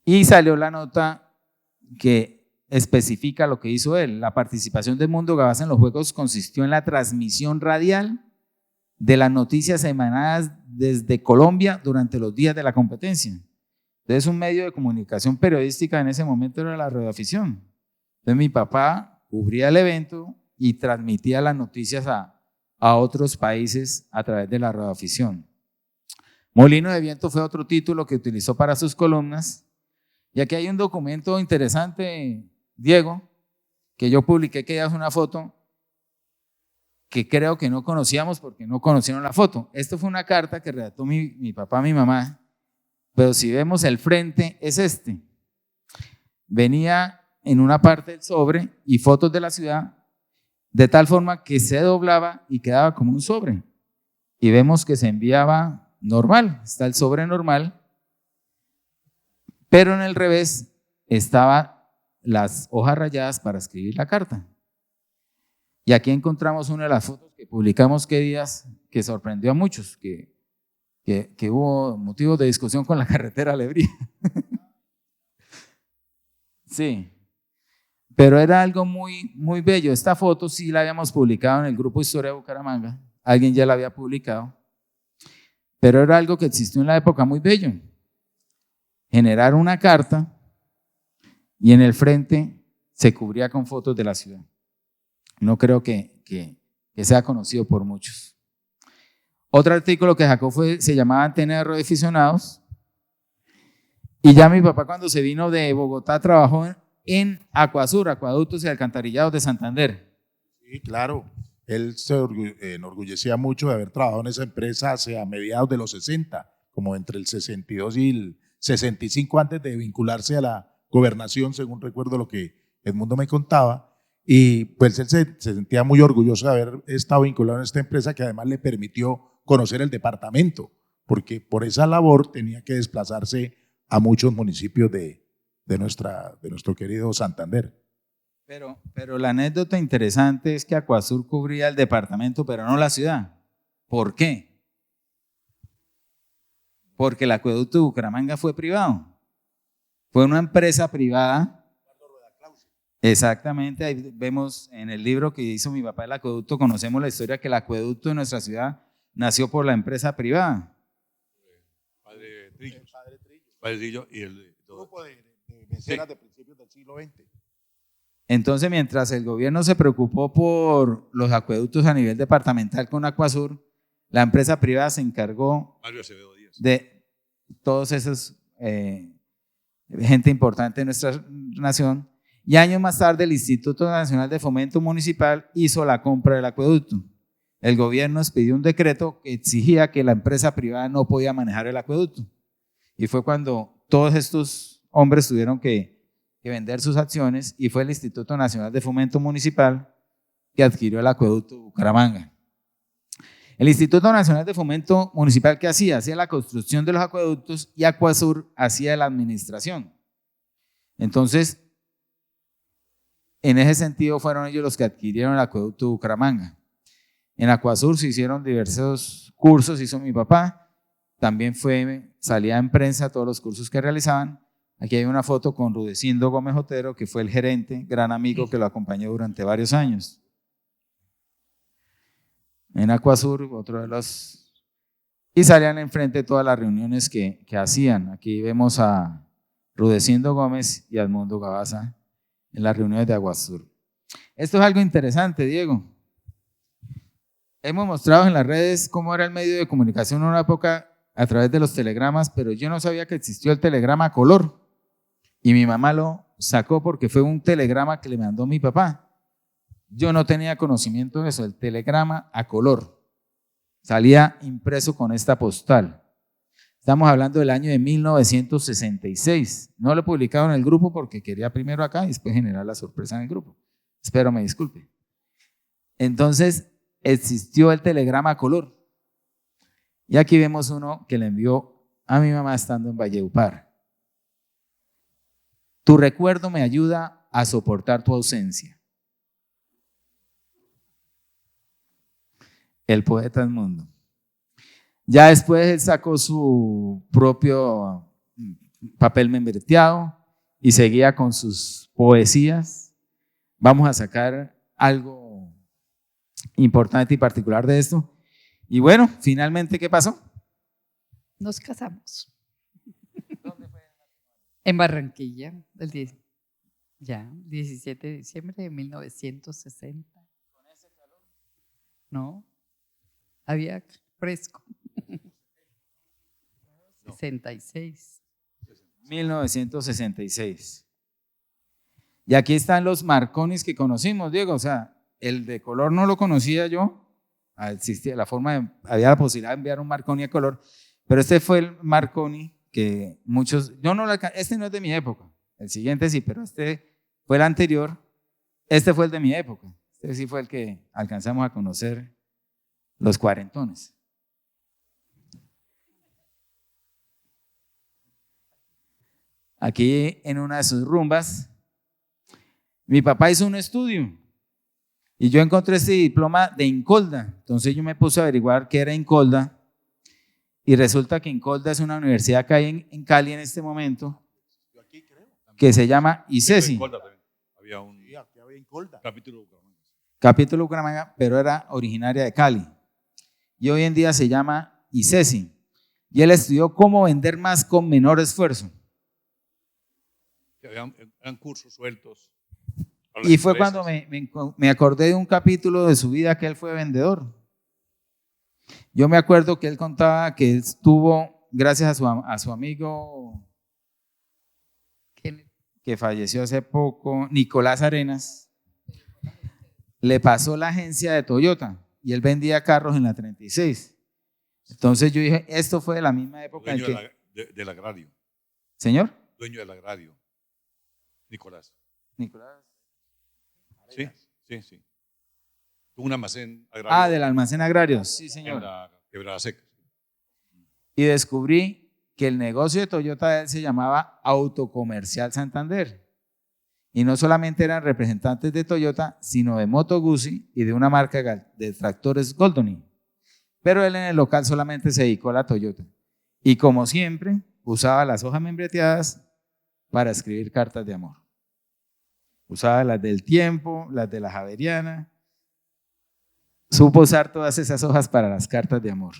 Y salió la nota que especifica lo que hizo él. La participación de Mundo Gabaza en los Juegos consistió en la transmisión radial de las noticias emanadas desde Colombia durante los días de la competencia. Entonces, un medio de comunicación periodística en ese momento era la radioafición. Entonces, mi papá cubría el evento y transmitía las noticias a otros países a través de la radioafición. Molino de Viento fue otro título que utilizó para sus columnas. Y aquí hay un documento interesante, Diego, que yo publiqué, que ya es una foto que creo que no conocíamos porque no conocieron la foto. Esto fue una carta que redactó mi papá a mi mamá, pero si vemos el frente es este. Venía en una parte del sobre y fotos de la ciudad, de tal forma que se doblaba y quedaba como un sobre. Y vemos que se enviaba normal, está el sobre normal, pero en el revés estaban las hojas rayadas para escribir la carta. Y aquí encontramos una de las fotos que publicamos qué días que sorprendió a muchos, que hubo motivos de discusión con la carretera Lebría. Sí, pero era algo muy, muy bello. Esta foto sí la habíamos publicado en el grupo Historia de Bucaramanga, alguien ya la había publicado, pero era algo que existió en la época muy bello. Generar una carta y en el frente se cubría con fotos de la ciudad. No creo que sea conocido por muchos. Otro artículo que sacó se llamaba Antena de Radioaficionados. Y ya mi papá, cuando se vino de Bogotá, trabajó en Acuasur, Acueductos y Alcantarillados de Santander.
Sí, claro. Él se enorgullecía mucho de haber trabajado en esa empresa hacia mediados de los 60, como entre el 62 y el 65, antes de vincularse a la gobernación, según recuerdo lo que Edmundo me contaba. Y pues él se sentía muy orgulloso de haber estado vinculado en esta empresa, que además le permitió conocer el departamento, porque por esa labor tenía que desplazarse a muchos municipios de nuestro querido Santander.
Pero la anécdota interesante es que Acuasur cubría el departamento, pero no la ciudad. ¿Por qué? Porque el acueducto de Bucaramanga fue privado. Fue una empresa privada. Exactamente, ahí vemos en el libro que hizo mi papá el acueducto, conocemos la historia que el acueducto de nuestra ciudad nació por la empresa privada.
Padre Trillo y el
grupo de mecenas de principios del siglo XX.
Entonces, mientras el gobierno se preocupó por los acueductos a nivel departamental con Acuasur, la empresa privada se encargó de todos esos gente importante de nuestra nación. Y años más tarde el Instituto Nacional de Fomento Municipal hizo la compra del acueducto. El gobierno expidió un decreto que exigía que la empresa privada no podía manejar el acueducto. Y fue cuando todos estos hombres tuvieron que vender sus acciones y fue el Instituto Nacional de Fomento Municipal que adquirió el acueducto de Bucaramanga. El Instituto Nacional de Fomento Municipal, ¿qué hacía? Hacía la construcción de los acueductos y Acuasur hacía la administración. Entonces, en ese sentido fueron ellos los que adquirieron el acueducto de Bucaramanga. En Acuasur se hicieron diversos cursos, hizo mi papá. También salía en prensa todos los cursos que realizaban. Aquí hay una foto con Rudecindo Gómez Otero, que fue el gerente, gran amigo que lo acompañó durante varios años. En Acuasur, otro de los... Y salían enfrente todas las reuniones que hacían. Aquí vemos a Rudecindo Gómez y Edmundo Gabaza en las reuniones de Acuasur. Esto es algo interesante, Diego. Hemos mostrado en las redes cómo era el medio de comunicación en una época a través de los telegramas, pero yo no sabía que existió el telegrama a color. Y mi mamá lo sacó porque fue un telegrama que le mandó mi papá. Yo no tenía conocimiento de eso, el telegrama a color. Salía impreso con esta postal. Estamos hablando del año de 1966. No lo he publicado en el grupo porque quería primero acá y después generar la sorpresa en el grupo. Espero me disculpe. Entonces existió el telegrama a color. Y aquí vemos uno que le envió a mi mamá estando en Valledupar. Tu recuerdo me ayuda a soportar tu ausencia. El poeta Edmundo. Ya después él sacó su propio papel membreteado y seguía con sus poesías. Vamos a sacar algo importante y particular de esto. Y bueno, finalmente, ¿qué pasó?
Nos casamos. En Barranquilla, el 17 de diciembre de 1960. No, había fresco. 66.
1966. Y aquí están los Marconis que conocimos, Diego. O sea, el de color no lo conocía yo. Existía había la posibilidad de enviar un Marconi a color, pero este fue el Marconi que muchos, este no es de mi época, el siguiente sí, pero este fue el anterior, este fue el de mi época, este sí fue el que alcanzamos a conocer los cuarentones. Aquí en una de sus rumbas, mi papá hizo un estudio y yo encontré este diploma de Incolda. Entonces yo me puse a averiguar qué era Incolda y resulta que Incolda es una universidad que hay en Cali en este momento que se llama ICESI.
Había un
capítulo Bucaramanga, pero era originaria de Cali. Y hoy en día se llama ICESI. Y él estudió cómo vender más con menor esfuerzo.
Eran cursos sueltos.
Y fue cuando me acordé de un capítulo de su vida que él fue vendedor. Yo me acuerdo que él contaba que él estuvo, gracias a su amigo que falleció hace poco, Nicolás Arenas, le pasó la agencia de Toyota y él vendía carros en la 36. Entonces yo dije, esto fue de la misma época en que...
Del agrario.
¿Señor?
Dueño del agrario. Nicolás. Sí. Un almacén agrario.
Del almacén agrario, sí, señor.
En la Quebrada Seca.
Y descubrí que el negocio de Toyota de él se llamaba Autocomercial Santander. Y no solamente eran representantes de Toyota, sino de Moto Guzzi y de una marca de tractores Goldoni. Pero él en el local solamente se dedicó a la Toyota. Y como siempre, usaba las hojas membreteadas para escribir cartas de amor. Usaba las del Tiempo, las de la Javeriana. Supo usar todas esas hojas para las cartas de amor.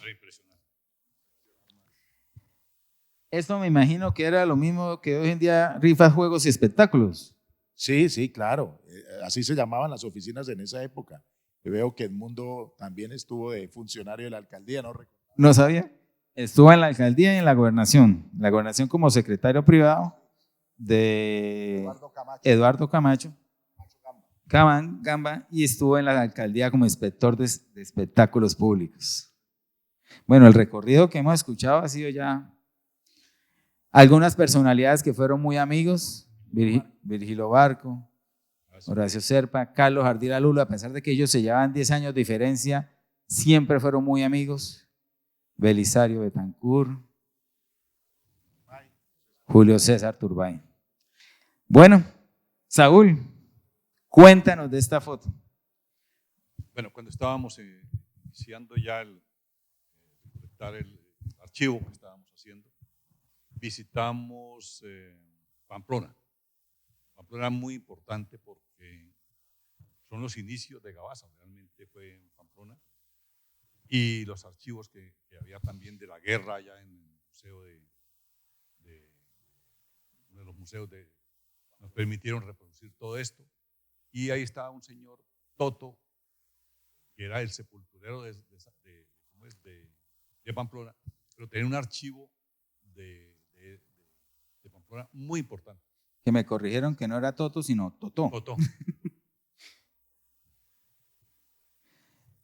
Esto me imagino que era lo mismo que hoy en día rifas, juegos y espectáculos.
Sí, claro. Así se llamaban las oficinas en esa época. Yo veo que Edmundo también estuvo de funcionario de la alcaldía, ¿no?
¿No sabía? Estuvo en la alcaldía y en la gobernación. La gobernación como secretario privado de Eduardo Camacho. Gamba, y estuvo en la alcaldía como inspector de espectáculos públicos. Bueno, el recorrido que hemos escuchado ha sido ya algunas personalidades que fueron muy amigos, Virgilio Barco, Horacio Serpa, Carlos Ardila Lula, a pesar de que ellos se llevaban 10 años de diferencia, siempre fueron muy amigos, Belisario Betancourt, Julio César Turbay. Bueno, Saúl, cuéntanos de esta foto.
Bueno, cuando estábamos iniciando ya recolectar el archivo que estábamos haciendo, visitamos Pamplona. Pamplona es muy importante porque son los inicios de Gabaza, realmente fue en Pamplona, y los archivos que había también de la guerra allá en el museo uno de los museos nos permitieron reproducir todo esto, y ahí estaba un señor Toto, que era el sepulturero de Pamplona, pero tenía un archivo de Pamplona muy importante.
Que me corrigieron que no era Toto, sino Totó.
Toto.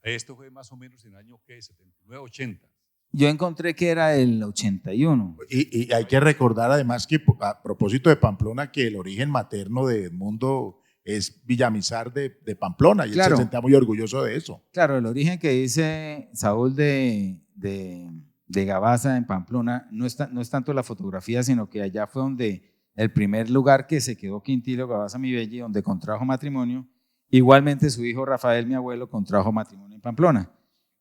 Esto fue más o menos en el año 79, 80.
Yo encontré que era el 81.
Y hay que recordar además que a propósito de Pamplona, que el origen materno de Edmundo es Villamizar de Pamplona, y él se sentía muy orgulloso de eso.
Claro, el origen que dice Saúl de Gabaza en Pamplona no es tanto la fotografía, sino que allá fue donde el primer lugar que se quedó Quintilio Gabaza Mibelli, donde contrajo matrimonio. Igualmente su hijo Rafael, mi abuelo, contrajo matrimonio en Pamplona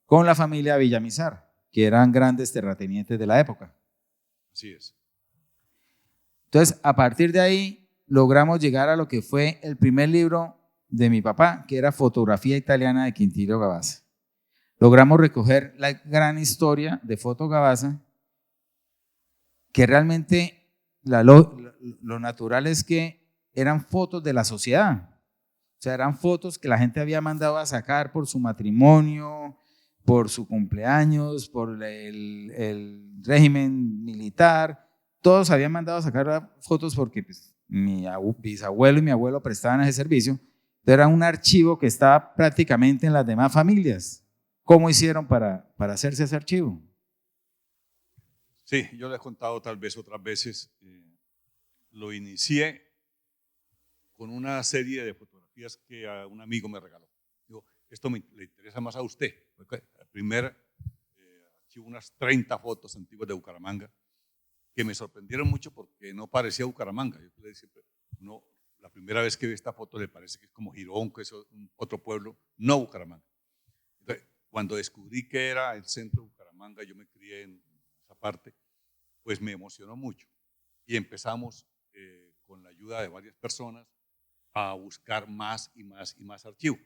con la familia Villamizar, que eran grandes terratenientes de la época.
Así es.
Entonces, a partir de ahí, logramos llegar a lo que fue el primer libro de mi papá, que era Fotografía Italiana de Quintilio Gabaza. Logramos recoger la gran historia de Foto Gabaza, que realmente lo natural es que eran fotos de la sociedad. O sea, eran fotos que la gente había mandado a sacar por su matrimonio, por su cumpleaños, por el régimen militar. Todos habían mandado a sacar fotos porque pues, mi bisabuelo y mi abuelo prestaban ese servicio. Pero era un archivo que estaba prácticamente en las demás familias. ¿Cómo hicieron para hacerse ese archivo?
Sí, yo le he contado tal vez otras veces. Lo inicié con una serie de fotografías que a un amigo me regaló. Digo, esto le interesa más a usted. El primer archivo, unas 30 fotos antiguas de Bucaramanga, que me sorprendieron mucho porque no parecía Bucaramanga. Yo le decía, no, la primera vez que vi esta foto le parece que es como Girón, que es otro pueblo, no Bucaramanga. Entonces, cuando descubrí que era el centro de Bucaramanga, yo me crié en esa parte, pues me emocionó mucho. Y empezamos con la ayuda de varias personas a buscar más y más y más archivos.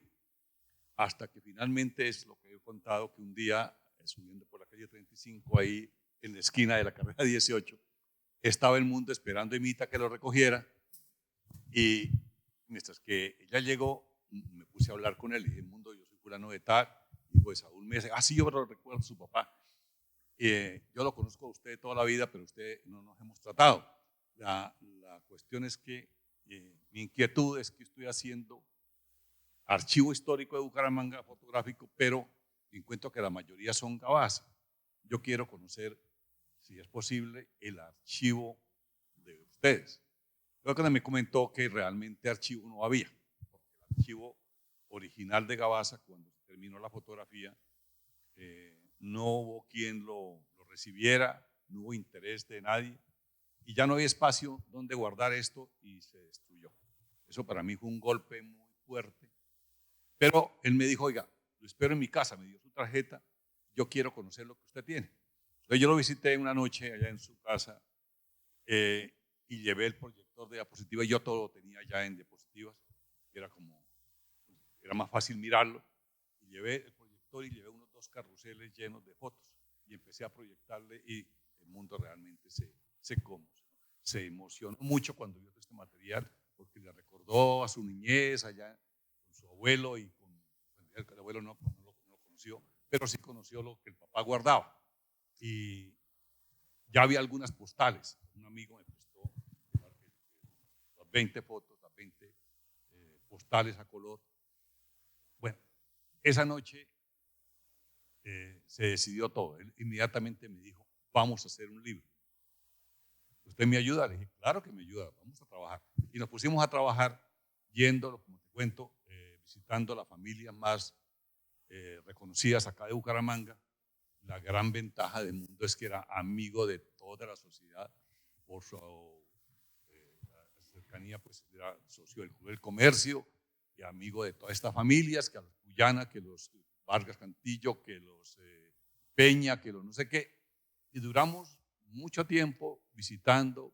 Hasta que finalmente es lo que he contado, que un día, subiendo por la calle 35, ahí en la esquina de la carrera 18, estaba el mundo esperando a Emita que lo recogiera, y mientras que ella llegó, me puse a hablar con él, y dije, Mundo, yo soy fulano de tal, y pues Saúl me dice, sí, yo lo recuerdo, su papá. Yo lo conozco a usted toda la vida, pero usted no nos hemos tratado. La cuestión es que mi inquietud es que estoy haciendo archivo histórico de Bucaramanga fotográfico, pero encuentro que la mayoría son Gabaza. Yo quiero conocer, si es posible, el archivo de ustedes. Luego que me comentó que realmente archivo no había, porque el archivo original de Gabaza, cuando se terminó la fotografía, no hubo quien lo recibiera, no hubo interés de nadie, y ya no había espacio donde guardar esto y se destruyó. Eso para mí fue un golpe muy fuerte. Pero él me dijo, oiga, lo espero en mi casa, me dio su tarjeta, yo quiero conocer lo que usted tiene. Entonces yo lo visité una noche allá en su casa y llevé el proyector de diapositivas, yo todo lo tenía ya en diapositivas, era más fácil mirarlo, y llevé el proyector y llevé unos 2 carruseles llenos de fotos y empecé a proyectarle, y el mundo realmente se emocionó mucho cuando vio este material, porque le recordó a su niñez allá con su abuelo, y el abuelo no lo conoció, pero sí conoció lo que el papá guardaba. Y ya había algunas postales. Un amigo me prestó las 20 fotos, las 20 postales a color. Bueno, esa noche se decidió todo. Él inmediatamente me dijo, vamos a hacer un libro. ¿Usted me ayuda? Le dije, claro que me ayuda, vamos a trabajar. Y nos pusimos a trabajar yendo, como te cuento, visitando las familias más reconocidas acá de Bucaramanga. La gran ventaja del Mundo es que era amigo de toda la sociedad por su cercanía, pues era socio del Club del Comercio y amigo de todas estas familias, que a los Cuyana, que los Vargas Cantillo, que los Peña, que los no sé qué, y duramos mucho tiempo visitando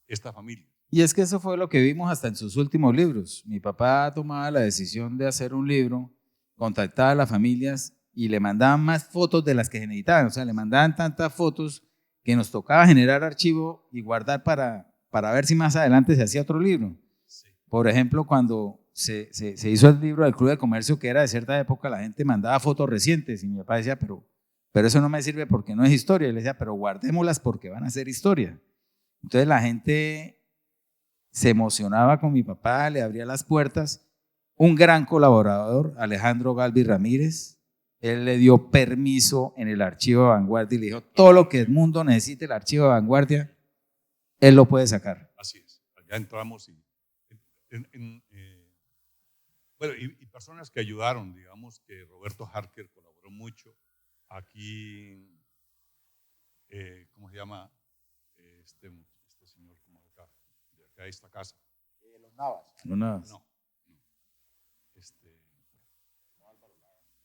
esta familia.
Y es que eso fue lo que vimos hasta en sus últimos libros. Mi papá tomaba la decisión de hacer un libro, contactaba a las familias y le mandaban más fotos de las que se necesitaban. O sea, le mandaban tantas fotos que nos tocaba generar archivo y guardar para ver si más adelante se hacía otro libro.
Sí.
Por ejemplo, cuando se hizo el libro del Club de Comercio, que era de cierta época, la gente mandaba fotos recientes y mi papá decía, pero eso no me sirve porque no es historia. Y le decía, pero guardémoslas porque van a ser historia. Entonces la gente se emocionaba con mi papá, le abría las puertas. Un gran colaborador, Alejandro Galvi Ramírez, él le dio permiso en el archivo de Vanguardia y le dijo, todo lo que el mundo necesite el archivo de Vanguardia, él lo puede sacar.
Así es, allá entramos y bueno, y personas que ayudaron, digamos que Roberto Harker colaboró mucho. Aquí, ¿cómo se llama? Este señor, como de acá de esta casa.
Los Navas.
No, no.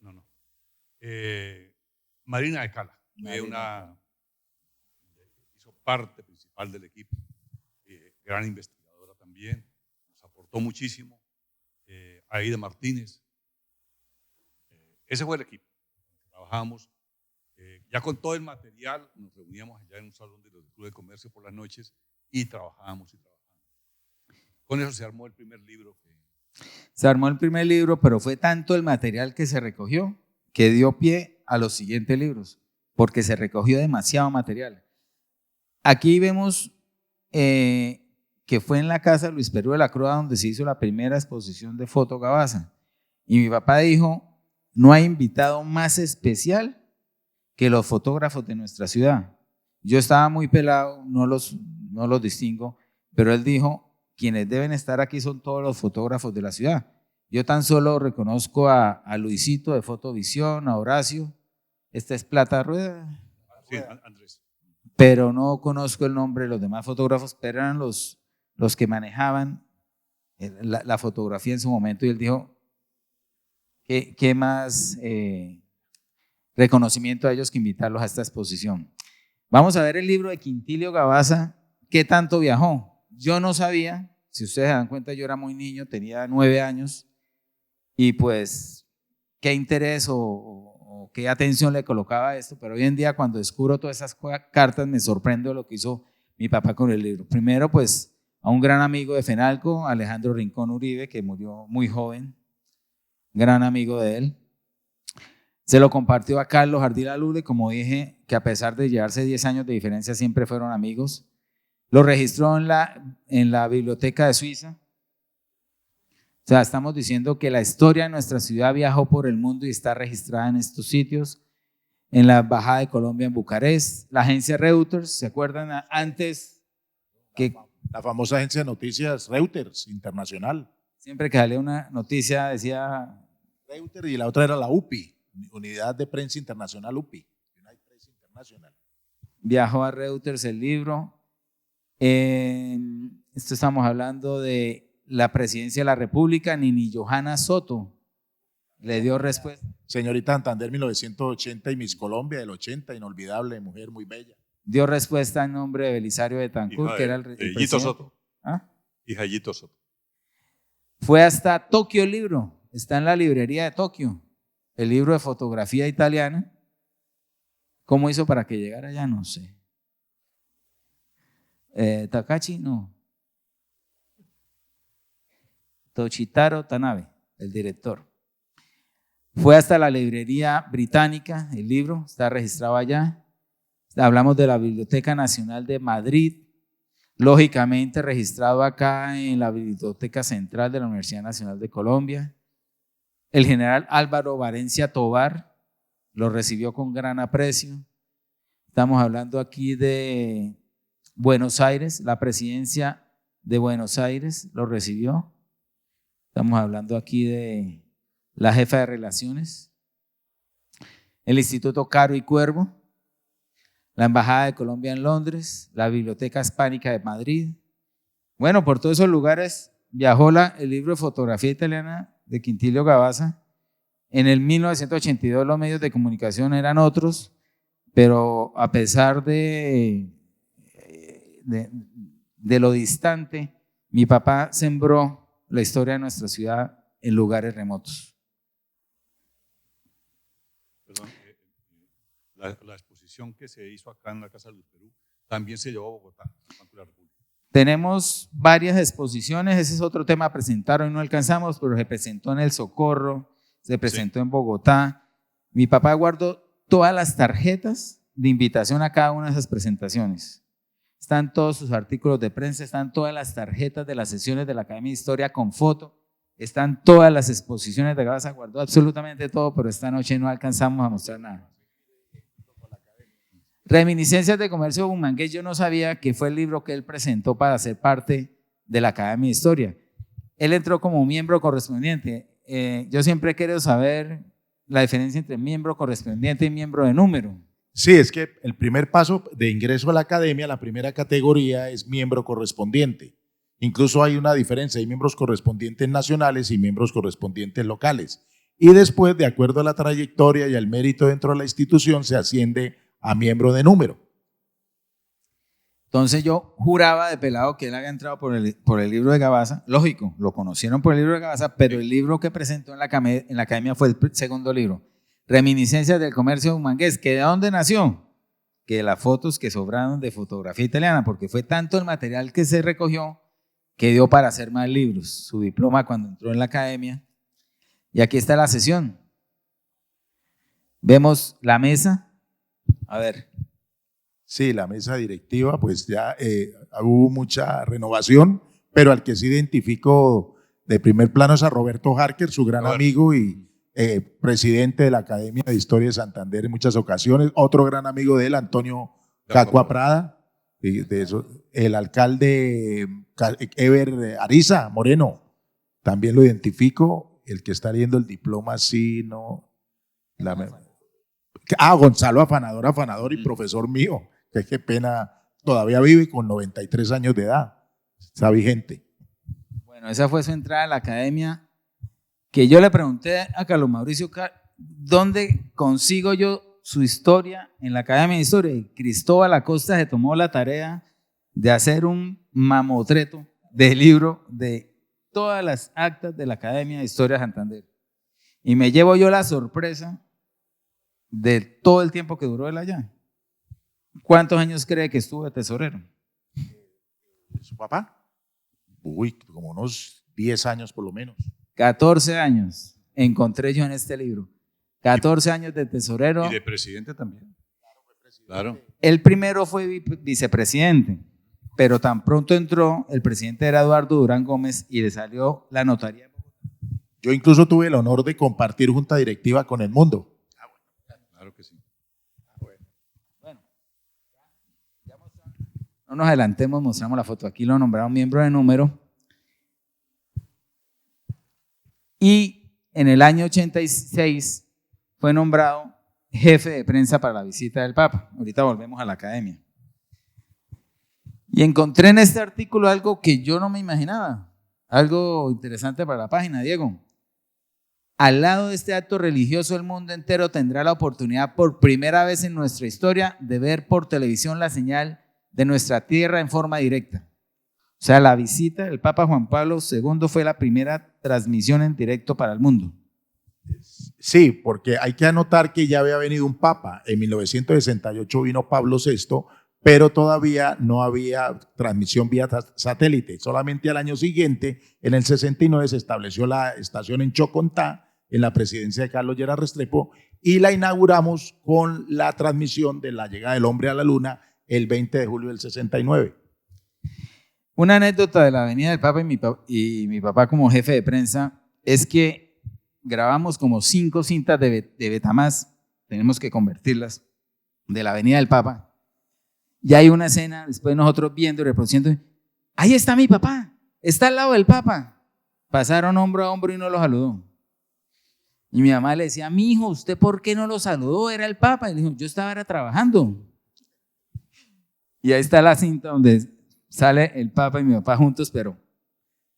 No. Marina de Cala, hizo parte principal del equipo, gran investigadora también, nos aportó muchísimo. Aida Martínez, ese fue el equipo. Trabajamos ya con todo el material, nos reuníamos allá en un salón del Club de Comercio por las noches y trabajábamos. Con eso se armó el primer libro.
Se armó el primer libro, pero fue tanto el material que se recogió que dio pie a los siguientes libros, porque se recogió demasiado material. Aquí vemos que fue en la casa Luis Perú de la Croa donde se hizo la primera exposición de Foto Gabaza. Y mi papá dijo, no hay invitado más especial que los fotógrafos de nuestra ciudad. Yo estaba muy pelado, no los distingo, pero él dijo, quienes deben estar aquí son todos los fotógrafos de la ciudad. Yo tan solo reconozco a Luisito de Fotovisión, a Horacio, esta es Plata Rueda,
Sí, Andrés.
pero no conozco el nombre de los demás fotógrafos, pero eran los que manejaban la fotografía en su momento. Y él dijo, ¿qué más reconocimiento a ellos que invitarlos a esta exposición? Vamos a ver el libro de Quintilio Gabaza, ¿qué tanto viajó? Yo no sabía, si ustedes se dan cuenta, yo era muy niño, tenía 9 años, y pues qué interés o qué atención le colocaba a esto, pero hoy en día cuando descubro todas esas cartas me sorprende lo que hizo mi papá con el libro. Primero, pues a un gran amigo de Fenalco, Alejandro Rincón Uribe, que murió muy joven, gran amigo de él. Se lo compartió a Carlos Ardila Lule, como dije, que a pesar de llevarse 10 años de diferencia siempre fueron amigos. Lo registró en la biblioteca de Suiza. O sea, estamos diciendo que la historia de nuestra ciudad viajó por el mundo y está registrada en estos sitios. En la Embajada de Colombia en Bucarest, la agencia Reuters, ¿se acuerdan antes que
La famosa agencia de noticias Reuters Internacional.
siempre que salía una noticia decía
Reuters y la otra era la UPI, Unidad de Prensa Internacional UPI, United Press International.
viajó a Reuters el libro? Esto estamos hablando de la presidencia de la República. Nini Johanna Soto le dio respuesta.
Señorita Santander 1980 y Miss Colombia del 80, inolvidable, mujer muy bella.
Dio respuesta en nombre de Belisario Betancourt, que era el
Yito
presidente.
Soto.
¿Ah?
Hija Yito Soto.
Fue hasta Tokio el libro, está en la librería de Tokio, el libro de fotografía italiana. ¿Cómo hizo para que llegara allá? No sé. Takashi, no. Toshitaro Tanabe, el director. Fue hasta la librería británica, el libro está registrado allá. Hablamos de la Biblioteca Nacional de Madrid, lógicamente registrado acá en la Biblioteca Central de la Universidad Nacional de Colombia. El general Álvaro Valencia Tovar lo recibió con gran aprecio. Estamos hablando aquí de Buenos Aires, la presidencia de Buenos Aires lo recibió. Estamos hablando aquí de la jefa de relaciones, el Instituto Caro y Cuervo, la Embajada de Colombia en Londres, la Biblioteca Hispánica de Madrid. Bueno, por todos esos lugares viajó el libro de fotografía italiana de Quintilio Gabaza En el 1982 los medios de comunicación eran otros, pero a pesar de lo distante, mi papá sembró la historia de nuestra ciudad en lugares remotos.
Perdón, la exposición que se hizo acá en la Casa del Perú también se llevó a Bogotá, Banco de la República.
Tenemos varias exposiciones, ese es otro tema a presentar, hoy no alcanzamos, pero se presentó en El Socorro, se presentó en Bogotá. Mi papá guardó todas las tarjetas de invitación a cada una de esas presentaciones. Están todos sus artículos de prensa, están todas las tarjetas de las sesiones de la Academia de Historia con foto, están todas las exposiciones de Gabaza, guardó absolutamente todo, pero esta noche no alcanzamos a mostrar nada. Reminiscencias de Comercio de Bumangués, yo no sabía que fue el libro que él presentó para ser parte de la Academia de Historia. Él entró como miembro correspondiente. Yo siempre he querido saber la diferencia entre miembro correspondiente y miembro de número.
Sí, es que el primer paso de ingreso a la academia, la primera categoría es miembro correspondiente. Incluso hay una diferencia, hay miembros correspondientes nacionales y miembros correspondientes locales. Y después, de acuerdo a la trayectoria y al mérito dentro de la institución, se asciende a miembro de número.
Entonces yo juraba de pelado que él había entrado por el libro de Gabaza. Lógico, lo conocieron por el libro de Gabaza, pero el libro que presentó en la academia fue el segundo libro. Reminiscencias del Comercio de Bumangués, que ¿de dónde nació? Que de las fotos que sobraron de fotografía italiana, porque fue tanto el material que se recogió que dio para hacer más libros. Su diploma cuando entró en la academia. Y aquí está la sesión. Vemos la mesa. A ver.
Sí, la mesa directiva, pues ya hubo mucha renovación, pero al que sí identifico de primer plano es a Roberto Harker, su gran amigo y presidente de la Academia de Historia de Santander en muchas ocasiones. Otro gran amigo de él, Antonio Cacua Prada, el alcalde Ever Ariza Moreno, también lo identifico. El que está leyendo el diploma, sí, no. Gonzalo Afanador y profesor mío, que qué pena, todavía vive con 93 años de edad, está vigente.
Bueno, esa fue su entrada a la academia, que yo le pregunté a Carlos Mauricio, ¿dónde consigo yo su historia en la Academia de Historia? Y Cristóbal Acosta se tomó la tarea de hacer un mamotreto de libro de todas las actas de la Academia de Historia de Santander. Y me llevo yo la sorpresa de todo el tiempo que duró él allá. ¿Cuántos años cree que estuvo de tesorero?
¿Su papá? Uy, como unos 10 años por lo menos.
14 años encontré yo en este libro. 14 años de tesorero.
Y de presidente también. Claro.
El primero fue vicepresidente, pero tan pronto entró, el presidente era Eduardo Durán Gómez y le salió la notaría.
Yo incluso tuve el honor de compartir junta directiva con El Mundo.
Claro que sí.
Bueno, no nos adelantemos, mostramos la foto. Aquí lo nombraron miembro de número. Y en el año 86 fue nombrado jefe de prensa para la visita del Papa. Ahorita volvemos a la academia. Y encontré en este artículo algo que yo no me imaginaba, algo interesante para la página, Diego. Al lado de este acto religioso, el mundo entero tendrá la oportunidad por primera vez en nuestra historia de ver por televisión la señal de nuestra tierra en forma directa. O sea, la visita del Papa Juan Pablo II fue la primera transmisión en directo para el mundo.
Sí, porque hay que anotar que ya había venido un papa. En 1968 vino Pablo VI, pero todavía no había transmisión vía satélite. Solamente al año siguiente, en el 69, se estableció la estación en Chocontá, en la presidencia de Carlos Lleras Restrepo, y la inauguramos con la transmisión de la llegada del hombre a la luna el 20 de julio del 69.
Una anécdota de la venida del Papa y mi papá como jefe de prensa es que grabamos como 5 cintas de Betamax, tenemos que convertirlas, de la venida del Papa. Y hay una escena, después nosotros viendo y reproduciendo, ahí está mi papá, está al lado del Papa. Pasaron hombro a hombro y no lo saludó. Y mi mamá le decía, mi hijo, ¿usted por qué no lo saludó? Era el Papa. Y le dijo, yo estaba trabajando. Y ahí está la cinta donde sale el Papa y mi papá juntos, pero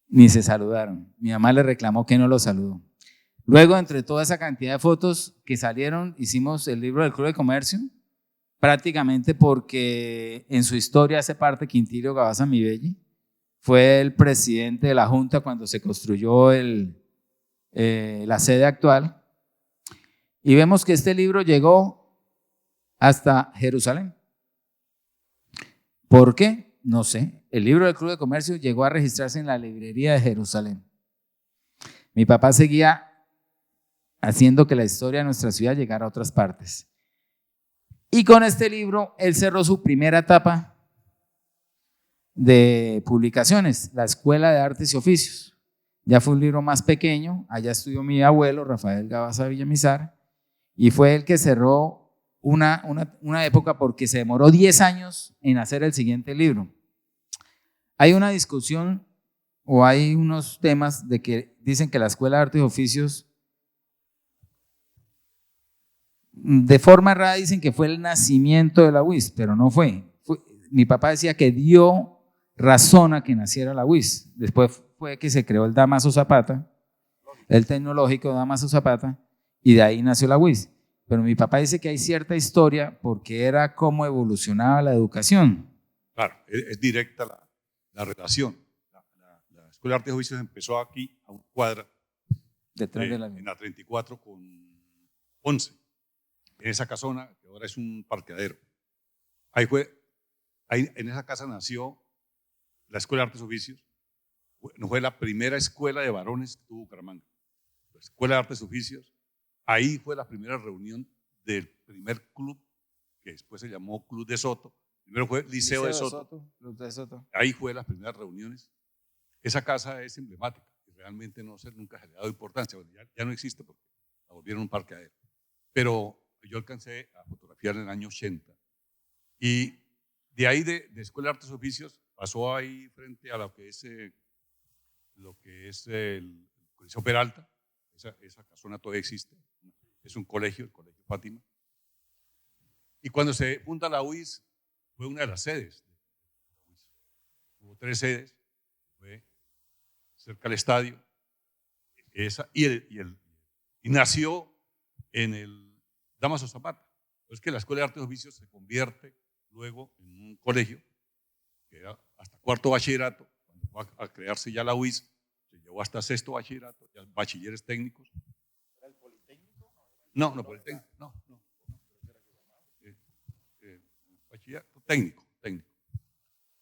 ni se saludaron. Mi mamá le reclamó que no lo saludó. Luego, entre toda esa cantidad de fotos que salieron, hicimos el libro del Club de Comercio, prácticamente porque en su historia hace parte Quintilio Gabaza Mibelli. Fue el presidente de la Junta cuando se construyó la sede actual. Y vemos que este libro llegó hasta Jerusalén. ¿Por qué? No sé. El libro del Club de Comercio llegó a registrarse en la librería de Jerusalén. Mi papá seguía haciendo que la historia de nuestra ciudad llegara a otras partes. Y con este libro, él cerró su primera etapa de publicaciones, la Escuela de Artes y Oficios. Ya fue un libro más pequeño, allá estudió mi abuelo, Rafael Gabaza Villamizar, y fue el que cerró una época porque se demoró 10 años en hacer el siguiente libro. Hay una discusión o hay unos temas de que dicen que la Escuela de Artes y Oficios, de forma errada dicen que fue el nacimiento de la UIS, pero no fue. Mi papá decía que dio razón a que naciera la UIS. Después fue que se creó el Damaso Zapata, el tecnológico Damaso Zapata, y de ahí nació la UIS. Pero mi papá dice que hay cierta historia porque era cómo evolucionaba la educación.
Claro, es directa la relación. La Escuela de Artes y Oficios empezó aquí, a una cuadra,
Detrás de
en la 34 con 11, en esa casona que ahora es un parqueadero. Ahí en esa casa nació la Escuela de Artes y Oficios. No fue la primera escuela de varones que tuvo Bucaramanga. La Escuela de Artes y Oficios, ahí fue la primera reunión del primer club, que después se llamó Club de Soto. Primero fue Liceo de Soto.
Club de Soto.
Ahí fue las primeras reuniones. Esa casa es emblemática y realmente nunca se le ha dado importancia. Bueno, ya no existe porque la volvieron un parqueadero. Pero yo alcancé a fotografiar en el año 80. Y de ahí de Escuela de Artes y Oficios pasó ahí frente a lo que es el Colegio Peralta. Esa casona todavía existe. Es un colegio, el Colegio Fátima. Y cuando se funda la UIS, fue una de las sedes. Hubo 3 sedes. Fue cerca del estadio. Y nació en el Damaso Zapata. Es que la Escuela de Artes y Oficios se convierte luego en un colegio que era hasta 4º bachillerato. Cuando va a crearse ya la UIS, se llevó hasta 6º bachillerato, ya bachilleres técnicos. ¿Era el Politécnico? No, Politécnico, no. Bachillerato técnico.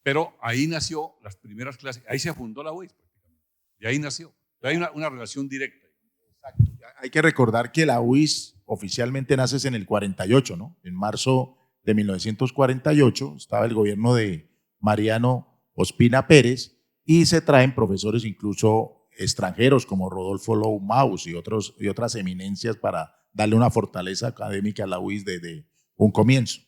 Pero ahí nació las primeras clases, ahí se fundó la UIS prácticamente, y ahí nació. Hay una relación directa.
Exacto. Hay que recordar que la UIS oficialmente nace en el 48, ¿no? En marzo de 1948 estaba el gobierno de Mariano Ospina Pérez y se traen profesores incluso extranjeros como Rodolfo Lou Maus y otras eminencias para darle una fortaleza académica a la UIS desde un comienzo.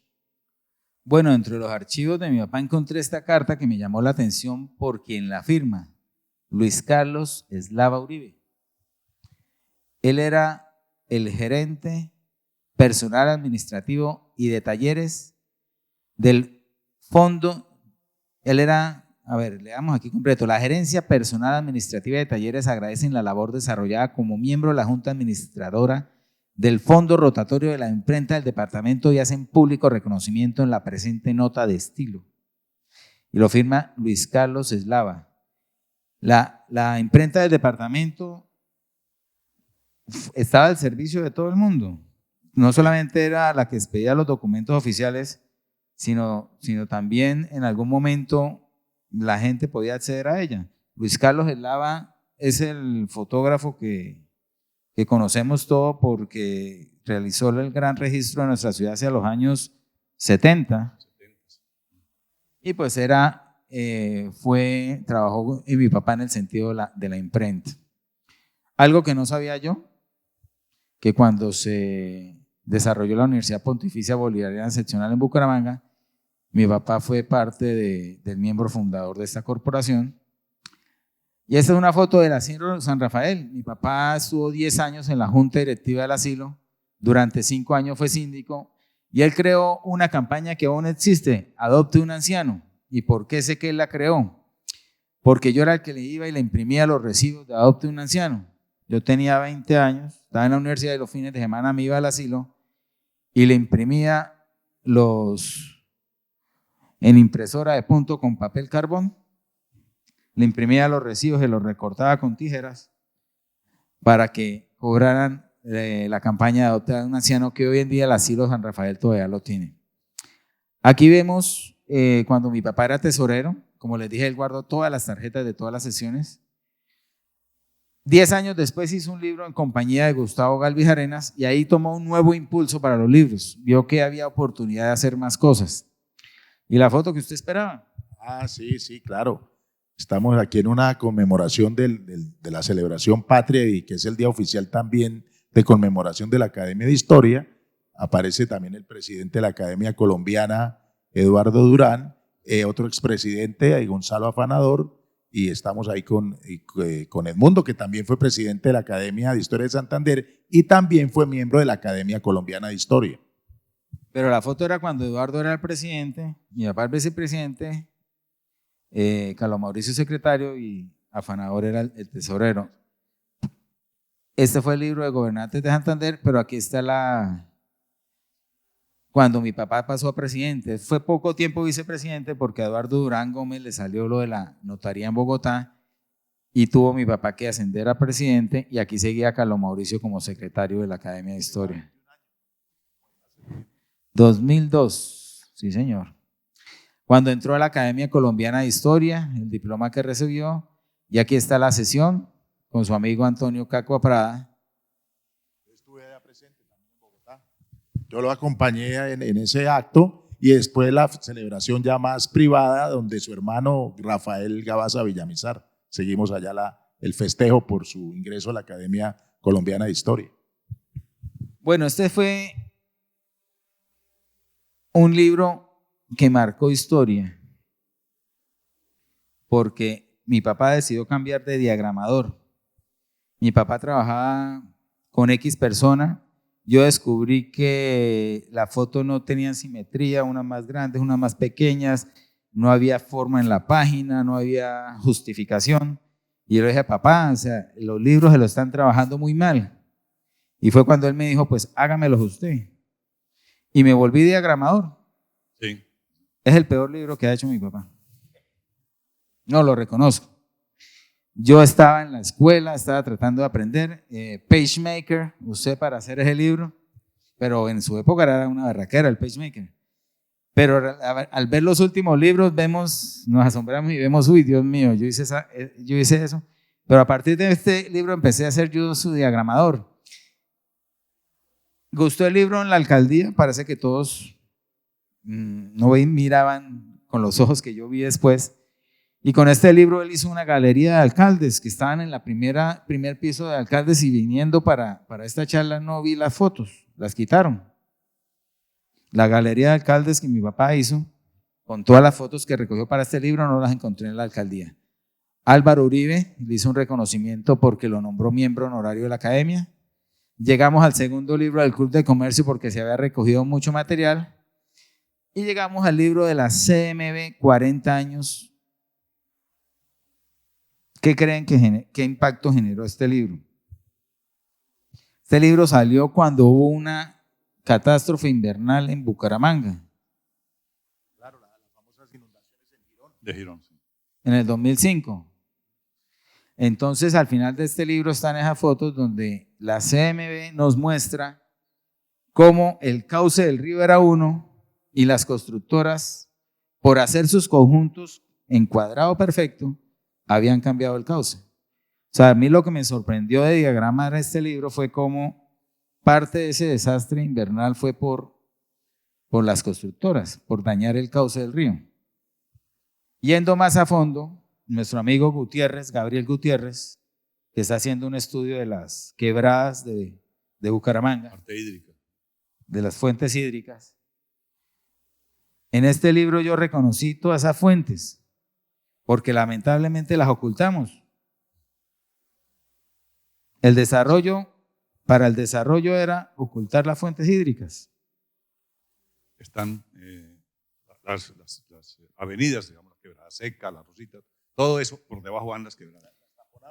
Bueno, entre los archivos de mi papá encontré esta carta que me llamó la atención por quien la firma, Luis Carlos Eslava Uribe. Él era el gerente personal administrativo y de talleres del fondo. Él era, leamos aquí completo. La gerencia personal administrativa de talleres agradecen la labor desarrollada como miembro de la Junta Administradora del Fondo Rotatorio de la Imprenta del Departamento y hacen público reconocimiento en la presente nota de estilo. Y lo firma Luis Carlos Eslava. La imprenta del departamento estaba al servicio de todo el mundo. No solamente era la que expedía los documentos oficiales, sino también en algún momento la gente podía acceder a ella. Luis Carlos Eslava es el fotógrafo que conocemos todo porque realizó el gran registro de nuestra ciudad hacia los años 70. Y pues trabajó en mi papá en el sentido de la imprenta. Algo que no sabía yo, que cuando se desarrolló la Universidad Pontificia Bolivariana Seccional en Bucaramanga, mi papá fue parte del miembro fundador de esta corporación. Y esta es una foto del asilo San Rafael. Mi papá estuvo 10 años en la junta directiva del asilo, durante 5 años fue síndico, y él creó una campaña que aún existe, Adopte un Anciano. ¿Y por qué sé que él la creó? Porque yo era el que le iba y le imprimía los recibos de Adopte un Anciano. Yo tenía 20 años, estaba en la universidad y los fines de semana me iba al asilo y le imprimía en impresora de punto con papel carbón, le imprimía los recibos y los recortaba con tijeras para que cobraran la campaña de adopta a un anciano, que hoy en día el asilo San Rafael todavía lo tiene. Aquí vemos cuando mi papá era tesorero, como les dije, él guardó todas las tarjetas de todas las sesiones. 10 años después hizo un libro en compañía de Gustavo Galvis Arenas y ahí tomó un nuevo impulso para los libros. Vio que había oportunidad de hacer más cosas. ¿Y la foto que usted esperaba?
Ah, sí, sí, claro. Estamos aquí en una conmemoración de la celebración patria y que es el día oficial también de conmemoración de la Academia de Historia. Aparece también el presidente de la Academia Colombiana, Eduardo Durán, otro expresidente, Gonzalo Afanador, y estamos ahí con Edmundo, que también fue presidente de la Academia de Historia de Santander y también fue miembro de la Academia Colombiana de Historia.
Pero la foto era cuando Eduardo era el presidente, mi papá el vicepresidente, Carlos Mauricio secretario y Afanador era el tesorero. Este fue el libro de gobernantes de Santander, pero aquí está cuando mi papá pasó a presidente. Fue poco tiempo vicepresidente porque a Eduardo Durán Gómez le salió lo de la notaría en Bogotá y tuvo mi papá que ascender a presidente, y aquí seguía Carlos Mauricio como secretario de la Academia de Historia. 2002, sí señor. Cuando entró a la Academia Colombiana de Historia, el diploma que recibió, y aquí está la sesión con su amigo Antonio Cacua Prada.
Estuve allá presente también en Bogotá. Yo lo acompañé en ese acto y después la celebración ya más privada donde su hermano Rafael Gabaza Villamizar. Seguimos allá el festejo por su ingreso a la Academia Colombiana de Historia.
Bueno, este fue un libro que marcó historia porque mi papá decidió cambiar de diagramador. Mi papá trabajaba con X persona. Yo descubrí que la foto no tenía simetría, unas más grandes, unas más pequeñas, no había forma en la página, no había justificación. Y yo le dije, papá, o sea, los libros se lo están trabajando muy mal. Y fue cuando él me dijo, pues hágamelos usted. Y me volví diagramador.
Sí.
Es el peor libro que ha hecho mi papá. No lo reconozco. Yo estaba en la escuela, estaba tratando de aprender PageMaker, usé para hacer ese libro, pero en su época era una berraquera el PageMaker. Pero al ver los últimos libros nos asombramos y vemos, uy, Dios mío, yo hice eso. Pero a partir de este libro empecé a ser yo su diagramador. ¿Gustó el libro en la alcaldía? Parece que todos no miraban con los ojos que yo vi después. Y con este libro él hizo una galería de alcaldes que estaban en la primer piso de alcaldes, y viniendo para esta charla no vi las fotos, las quitaron. La galería de alcaldes que mi papá hizo, con todas las fotos que recogió para este libro, no las encontré en la alcaldía. Álvaro Uribe le hizo un reconocimiento porque lo nombró miembro honorario de la academia. Llegamos al segundo libro del Club de Comercio porque se había recogido mucho material. Y llegamos al libro de la CMB, 40 años. ¿Qué creen qué impacto generó este libro? Este libro salió cuando hubo una catástrofe invernal en Bucaramanga.
Claro, las famosas inundaciones en Girón.
De Girón, sí.
En el 2005. Entonces, al final de este libro están esas fotos donde la CMB nos muestra cómo el cauce del río era uno y las constructoras, por hacer sus conjuntos en cuadrado perfecto, habían cambiado el cauce. O sea, a mí lo que me sorprendió de diagramar este libro fue cómo parte de ese desastre invernal fue por las constructoras, por dañar el cauce del río. Yendo más a fondo, nuestro amigo Gutiérrez, Gabriel Gutiérrez, que está haciendo un estudio de las quebradas de Bucaramanga,
Parte hídrica.
de las fuentes hídricas. En este libro yo reconocí todas esas fuentes, porque lamentablemente las ocultamos. Para el desarrollo era ocultar las fuentes hídricas.
Están las avenidas, digamos, la Quebrada Seca, la Rosita, todo eso por debajo van las quebradas.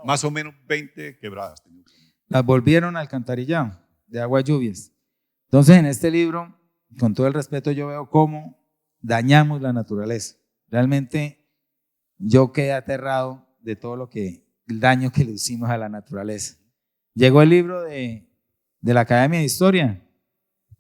Más o menos 20 quebradas tenemos.
las volvieron alcantarillado de aguas lluvias. Entonces, en este libro, con todo el respeto, yo veo cómo dañamos la naturaleza. Realmente yo quedé aterrado de todo el daño que le hicimos a la naturaleza. Llegó el libro de la Academia de Historia.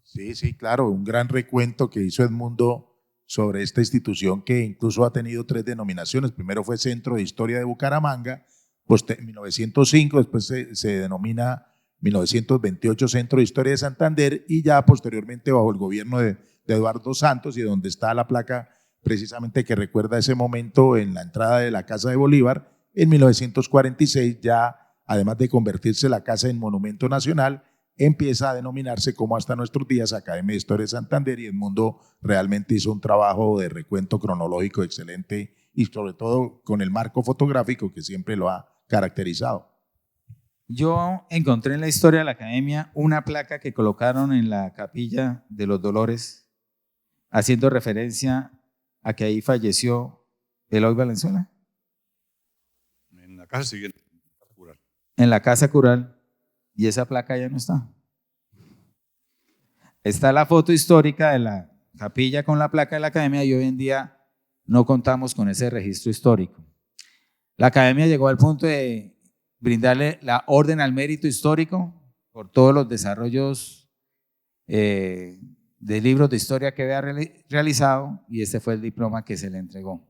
Sí, sí, claro, un gran recuento que hizo Edmundo sobre esta institución que incluso ha tenido 3 denominaciones. Primero fue Centro de Historia de Bucaramanga, pues en 1905, después se denomina 1928 Centro de Historia de Santander y ya posteriormente bajo el gobierno de Eduardo Santos, y donde está la placa precisamente que recuerda ese momento en la entrada de la Casa de Bolívar, en 1946 ya, además de convertirse la casa en monumento nacional, empieza a denominarse como hasta nuestros días Academia de Historia de Santander, y Edmundo realmente hizo un trabajo de recuento cronológico excelente y sobre todo con el marco fotográfico que siempre lo ha caracterizado.
Yo encontré en la historia de la Academia una placa que colocaron en la Capilla de los Dolores, haciendo referencia a que ahí falleció Eloy Valenzuela.
En la casa siguiente, en la casa cural.
En la casa cural, y esa placa ya no está. Está la foto histórica de la capilla con la placa de la Academia, y hoy en día no contamos con ese registro histórico. La Academia llegó al punto de brindarle la orden al mérito histórico por todos los desarrollos de libros de historia que había realizado, y este fue el diploma que se le entregó.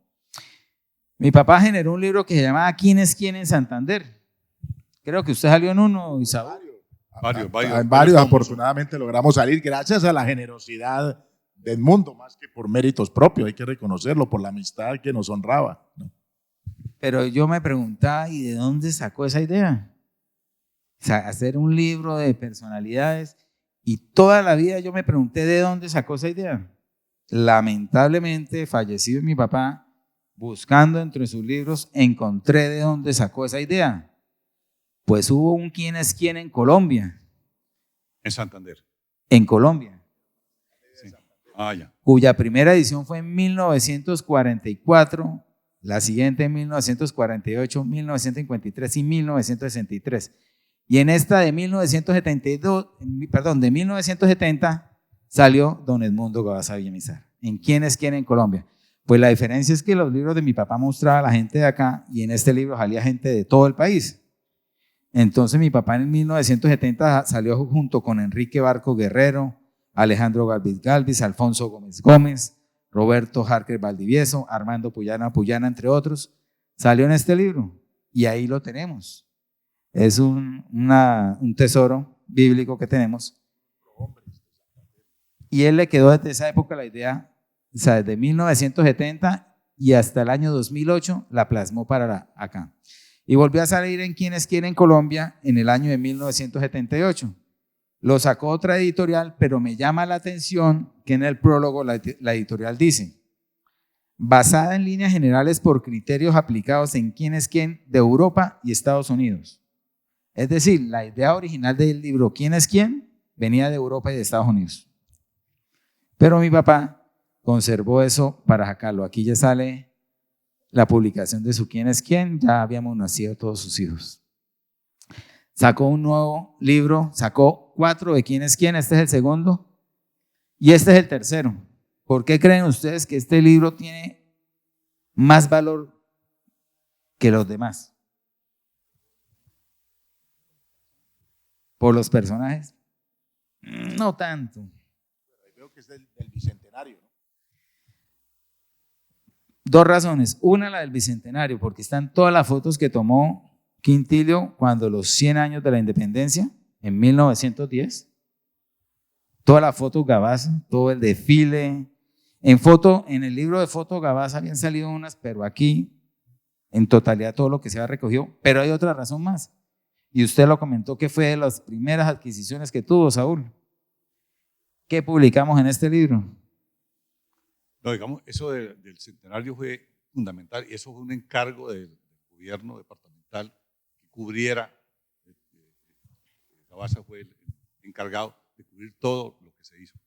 Mi papá generó un libro que se llamaba ¿Quién es quién en Santander? Creo que usted salió en uno, Isaú.
Varios afortunadamente logramos salir gracias a la generosidad de Edmundo, más que por méritos propios, hay que reconocerlo, por la amistad que nos honraba, ¿no?
Pero yo me preguntaba, ¿y de dónde sacó esa idea? O sea, hacer un libro de personalidades, y toda la vida yo me pregunté de dónde sacó esa idea. Lamentablemente, fallecido mi papá, buscando entre sus libros, encontré de dónde sacó esa idea. Pues hubo un quién es quién en Colombia.
En Santander.
En Colombia.
Sí. Ah, ya.
Cuya primera edición fue en 1944, la siguiente en 1948, 1953 y 1963. Y en esta de 1970 salió don Edmundo Gabaza Villamizar. ¿En quién es quién en Colombia? Pues la diferencia es que los libros de mi papá mostraba a la gente de acá, y en este libro salía gente de todo el país. Entonces mi papá en 1970 salió junto con Enrique Barco Guerrero, Alejandro Galvis Galvis, Alfonso Gómez Gómez, Roberto Harker Valdivieso, Armando Puyana Puyana, entre otros. Salió en este libro y ahí lo tenemos. Es un tesoro bíblico que tenemos. Y él le quedó desde esa época la idea, o sea, desde 1970 y hasta el año 2008 la plasmó para acá. Y volvió a salir en ¿Quién es quién en Colombia? En el año de 1978. Lo sacó otra editorial, pero me llama la atención que en el prólogo la editorial dice: basada en líneas generales por criterios aplicados en quién es quién de Europa y Estados Unidos. Es decir, la idea original del libro ¿Quién es quién? Venía de Europa y de Estados Unidos. Pero mi papá conservó eso para sacarlo. Aquí ya sale la publicación de su ¿Quién es quién? Ya habíamos nacido todos sus hijos. Sacó un nuevo libro, sacó 4 de ¿Quién es quién? Este es el segundo y este es el tercero. ¿Por qué creen ustedes que este libro tiene más valor que los demás? ¿Por los personajes? No tanto.
Creo que es del Bicentenario, ¿no?
2 razones. Una, la del Bicentenario, porque están todas las fotos que tomó Quintilio cuando los 100 años de la independencia, en 1910. Todas las fotos Gabaza, todo el desfile. En el libro de fotos Gabaza habían salido unas, pero aquí, en totalidad, todo lo que se ha recogido. Pero hay otra razón más. Y usted lo comentó, que fue de las primeras adquisiciones que tuvo, Saúl. ¿Qué publicamos en este libro?
No, digamos, eso del centenario fue fundamental, y eso fue un encargo del gobierno departamental que cubriera. Gabaza fue el encargado de cubrir todo lo que se hizo.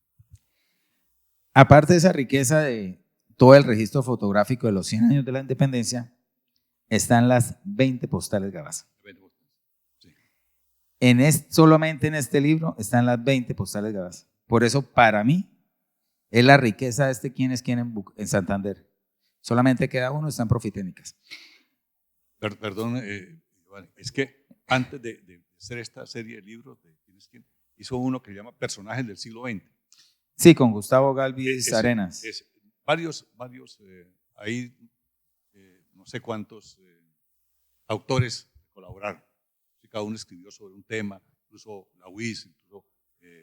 Aparte de esa riqueza de todo el registro fotográfico de los 100 años de la independencia, están las 20 postales Gabaza.
Sí.
solamente en este libro están las 20 postales de Gabaza. Por eso, para mí, es la riqueza de este quién es quién en Santander. Solamente queda uno, están profiténicas.
Perdón, Iván, es que antes de hacer esta serie de libros de quién es quién, hizo uno que se llama Personajes del siglo XX.
Sí, con Gustavo Galvis Arenas.
Varios ahí, no sé cuántos autores colaboraron. Cada uno escribió sobre un tema, incluso la UIS, incluso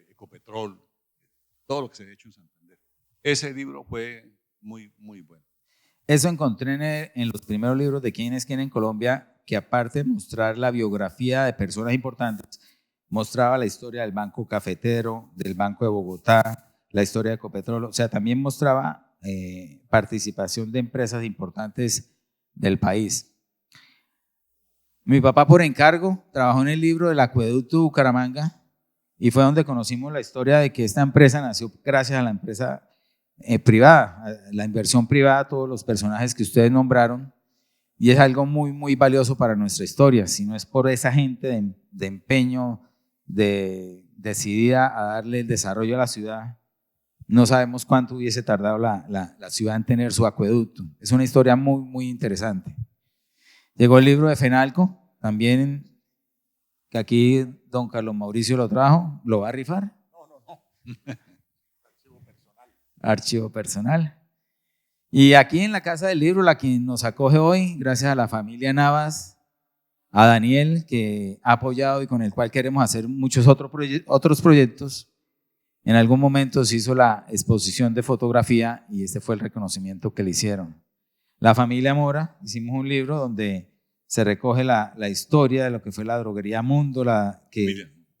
Ecopetrol, todo lo que se ha hecho en Santander. Ese libro fue muy, muy bueno.
Eso encontré en los primeros libros de quién es quién en Colombia, que aparte de mostrar la biografía de personas importantes, mostraba la historia del Banco Cafetero, del Banco de Bogotá, la historia de Ecopetrol, o sea, también mostraba participación de empresas importantes del país. Mi papá, por encargo, trabajó en el libro del acueducto de Bucaramanga y fue donde conocimos la historia de que esta empresa nació gracias a la empresa privada, a la inversión privada, todos los personajes que ustedes nombraron, y es algo muy, muy valioso para nuestra historia. Si no es por esa gente de empeño, decidida a darle el desarrollo a la ciudad, no sabemos cuánto hubiese tardado la ciudad en tener su acueducto. Es una historia muy, muy interesante. Llegó el libro de Fenalco, también, que aquí don Carlos Mauricio lo trajo. ¿Lo va a rifar? No. Archivo personal. Y aquí en la Casa del Libro, la que nos acoge hoy, gracias a la familia Navas, a Daniel, que ha apoyado y con el cual queremos hacer muchos otros proyectos. En algún momento se hizo la exposición de fotografía y este fue el reconocimiento que le hicieron. La familia Mora, hicimos un libro donde se recoge la historia de lo que fue la droguería Mundo, de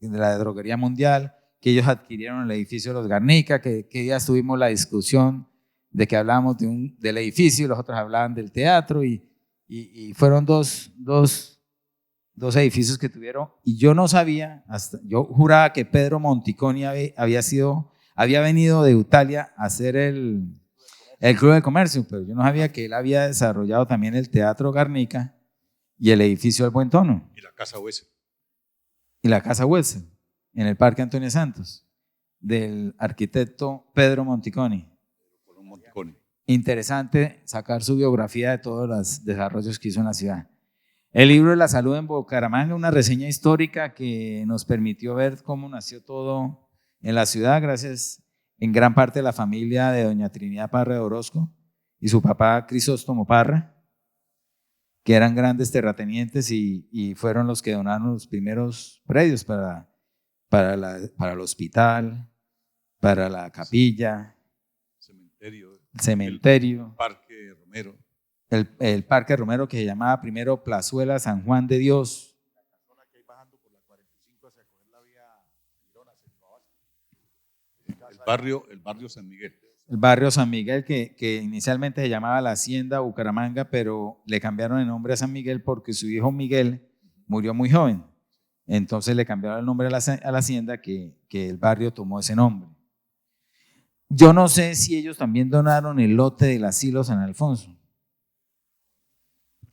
la droguería mundial, que ellos adquirieron el edificio de los Garnica, que ya tuvimos la discusión de que hablábamos del edificio y los otros hablaban del teatro y fueron dos edificios que tuvieron, y yo no sabía, yo juraba que Pedro Monticoni había venido de Italia a hacer el Club de Comercio, pero yo no sabía que él había desarrollado también el Teatro Garnica y el edificio del Buen Tono.
Y la Casa Wessel.
Y la Casa Wessel, en el Parque Antonio Santos, del arquitecto Pedro Monticoni. Interesante sacar su biografía de todos los desarrollos que hizo en la ciudad. El libro de la salud en Bucaramanga, una reseña histórica que nos permitió ver cómo nació todo en la ciudad, gracias en gran parte a la familia de doña Trinidad Parra de Orozco y su papá Crisóstomo Parra, que eran grandes terratenientes y fueron los que donaron los primeros predios para el hospital, para la capilla, cementerio,
el Parque Romero.
El Parque Romero, que se llamaba primero Plazuela San Juan de Dios.
La casona que hay bajando por la 45 hacia coger la vía Girona,
el barrio San Miguel.
El barrio San Miguel, que inicialmente se llamaba la Hacienda Bucaramanga, pero le cambiaron el nombre a San Miguel porque su hijo Miguel murió muy joven. Entonces le cambiaron el nombre a la Hacienda, que el barrio tomó ese nombre. Yo no sé si ellos también donaron el lote del asilo San Alfonso.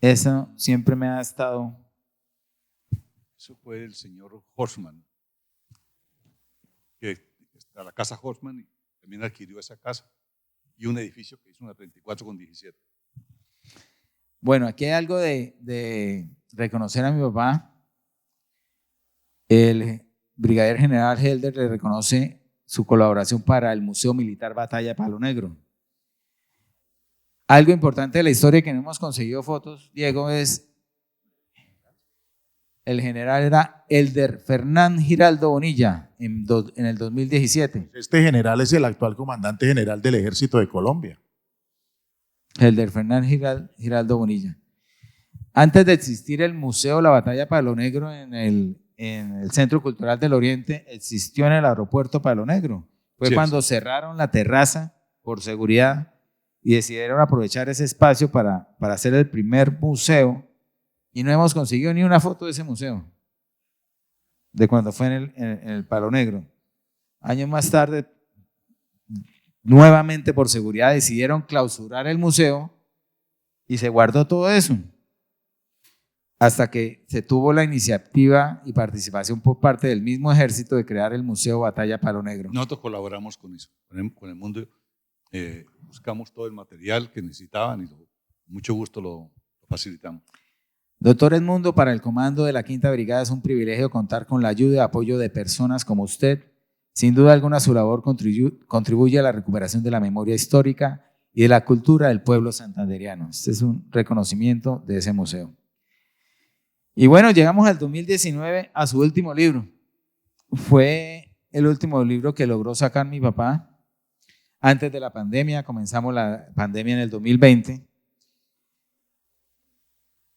Eso siempre me ha estado.
Eso fue el señor Horstman, que está la casa Horstman y también adquirió esa casa y un edificio que hizo una 34 con 17.
Bueno, aquí hay algo de reconocer a mi papá. El brigadier general Helder le reconoce su colaboración para el Museo Militar Batalla Palo Negro. Algo importante de la historia que no hemos conseguido fotos, Diego, es el general era Elder Fernán Giraldo Bonilla en el 2017.
Este general es el actual comandante general del Ejército de Colombia.
Elder Fernán Giraldo Bonilla. Antes de existir el Museo La Batalla Palo Negro en el Centro Cultural del Oriente, existió en el aeropuerto Palo Negro. Fue cuando cerraron la terraza por seguridad y decidieron aprovechar ese espacio para hacer el primer museo, y no hemos conseguido ni una foto de ese museo, de cuando fue en el Palo Negro. Años más tarde, nuevamente por seguridad, decidieron clausurar el museo y se guardó todo eso. hasta que se tuvo la iniciativa y participación por parte del mismo ejército de crear el Museo Batalla Palo Negro.
Nosotros colaboramos con eso, con el mundo. Buscamos todo el material que necesitaban y con mucho gusto lo facilitamos.
Doctor Edmundo, para el comando de la Quinta Brigada es un privilegio contar con la ayuda y apoyo de personas como usted. Sin duda alguna su labor contribuye a la recuperación de la memoria histórica y de la cultura del pueblo santanderiano. Este es un reconocimiento de ese museo. Y bueno, llegamos al 2019 a su último libro. Fue el último libro que logró sacar mi papá antes de la pandemia. Comenzamos la pandemia en el 2020.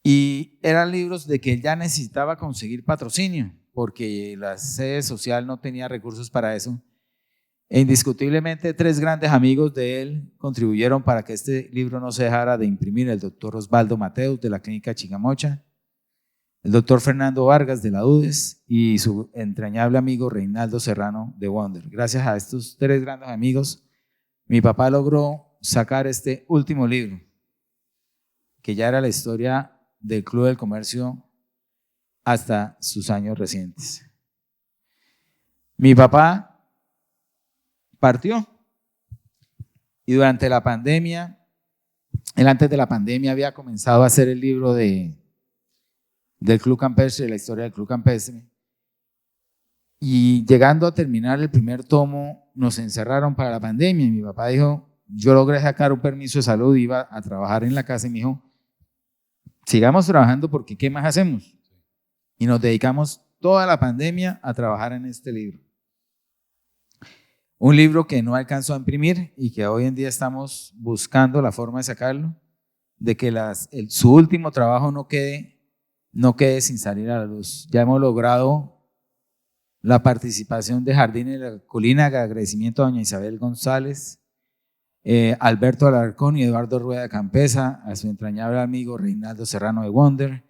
Y eran libros de que él ya necesitaba conseguir patrocinio, porque la sede social no tenía recursos para eso. E indiscutiblemente 3 grandes amigos de él contribuyeron para que este libro no se dejara de imprimir: el doctor Osvaldo Mateus de la Clínica Chicamocha, el doctor Fernando Vargas de la UDES y su entrañable amigo Reinaldo Serrano de Wonder. Gracias a estos 3 grandes amigos, mi papá logró sacar este último libro, que ya era la historia del Club del Comercio hasta sus años recientes. Mi papá partió y durante la pandemia, él antes de la pandemia había comenzado a hacer el libro del Club Campestre, de la historia del Club Campestre, y llegando a terminar el primer tomo nos encerraron para la pandemia y mi papá dijo, yo logré sacar un permiso de salud, iba a trabajar en la casa y me dijo, sigamos trabajando porque ¿qué más hacemos? Y nos dedicamos toda la pandemia a trabajar en este libro. Un libro que no alcanzó a imprimir y que hoy en día estamos buscando la forma de sacarlo, de que su último trabajo no quede sin salir a la luz. Ya hemos logrado la participación de Jardines de la Colina, agradecimiento a doña Isabel González, Alberto Alarcón y Eduardo Rueda Campesa, a su entrañable amigo Reinaldo Serrano de Wonder,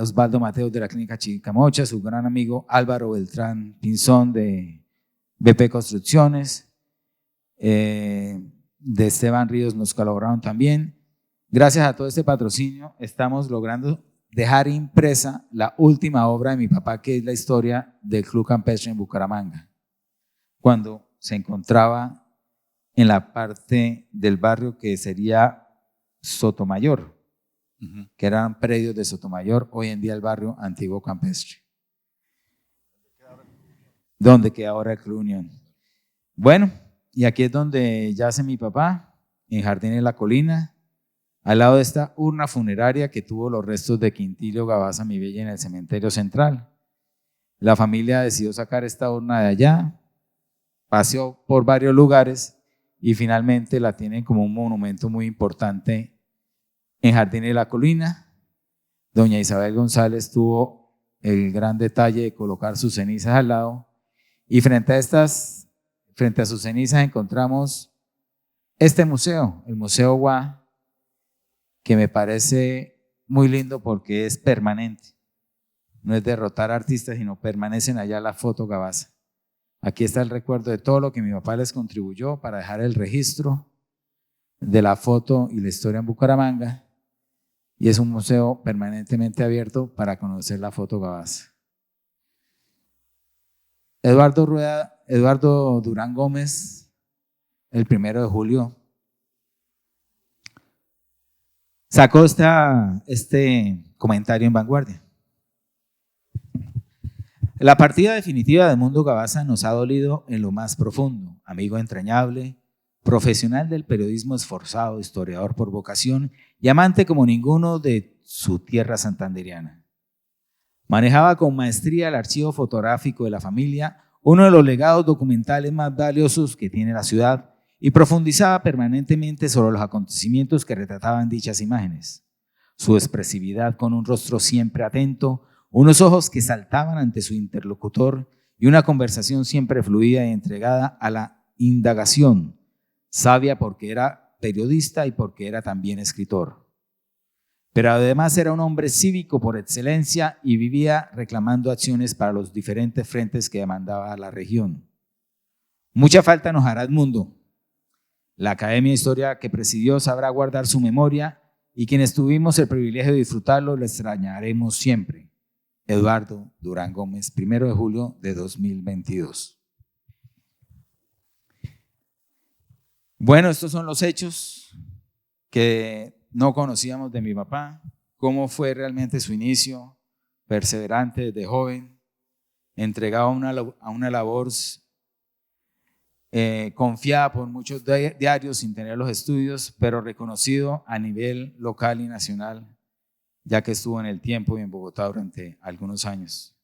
Osvaldo Mateos de la Clínica Chicamocha, su gran amigo Álvaro Beltrán Pinzón de BP Construcciones, de Esteban Ríos nos colaboraron también. Gracias a todo este patrocinio estamos logrando dejar impresa la última obra de mi papá, que es la historia del Club Campestre en Bucaramanga, cuando se encontraba en la parte del barrio que sería Sotomayor, que eran predios de Sotomayor, hoy en día el barrio Antiguo Campestre, donde queda ahora el Club Unión. Bueno, y aquí es donde yace mi papá, en Jardines de la Colina, al lado de esta urna funeraria que tuvo los restos de Quintilio Gabaza Mi Bella en el cementerio central. La familia decidió sacar esta urna de allá, paseó por varios lugares y finalmente la tienen como un monumento muy importante en Jardines de la Colina. Doña Isabel González tuvo el gran detalle de colocar sus cenizas al lado y frente a sus cenizas encontramos este museo, el Museo Guá, que me parece muy lindo porque es permanente. No es derrotar artistas, sino permanecen allá la foto Gabaza. Aquí está el recuerdo de todo lo que mi papá les contribuyó para dejar el registro de la foto y la historia en Bucaramanga. Y es un museo permanentemente abierto para conocer la foto Gabaza. Eduardo Durán Gómez, el 1 de julio, sacó este comentario en Vanguardia. La partida definitiva de Edmundo Gabaza nos ha dolido en lo más profundo. Amigo entrañable, profesional del periodismo esforzado, historiador por vocación y amante como ninguno de su tierra santanderiana. Manejaba con maestría el archivo fotográfico de la familia, uno de los legados documentales más valiosos que tiene la ciudad, y profundizaba permanentemente sobre los acontecimientos que retrataban dichas imágenes. Su expresividad con un rostro siempre atento, unos ojos que saltaban ante su interlocutor y una conversación siempre fluida y entregada a la indagación, sabia porque era periodista y porque era también escritor. Pero además era un hombre cívico por excelencia y vivía reclamando acciones para los diferentes frentes que demandaba la región. Mucha falta nos hará Edmundo. La Academia de Historia que presidió sabrá guardar su memoria y quienes tuvimos el privilegio de disfrutarlo, lo extrañaremos siempre. Eduardo Durán Gómez, 1 de julio de 2022. Bueno, estos son los hechos que no conocíamos de mi papá, cómo fue realmente su inicio, perseverante desde joven, entregado a una labor confiada por muchos diarios sin tener los estudios, pero reconocido a nivel local y nacional, ya que estuvo en El Tiempo y en Bogotá durante algunos años.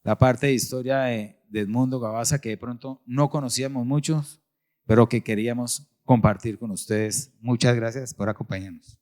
La parte de historia de Edmundo Gabaza que de pronto no conocíamos muchos, pero que queríamos compartir con ustedes. Muchas gracias por acompañarnos.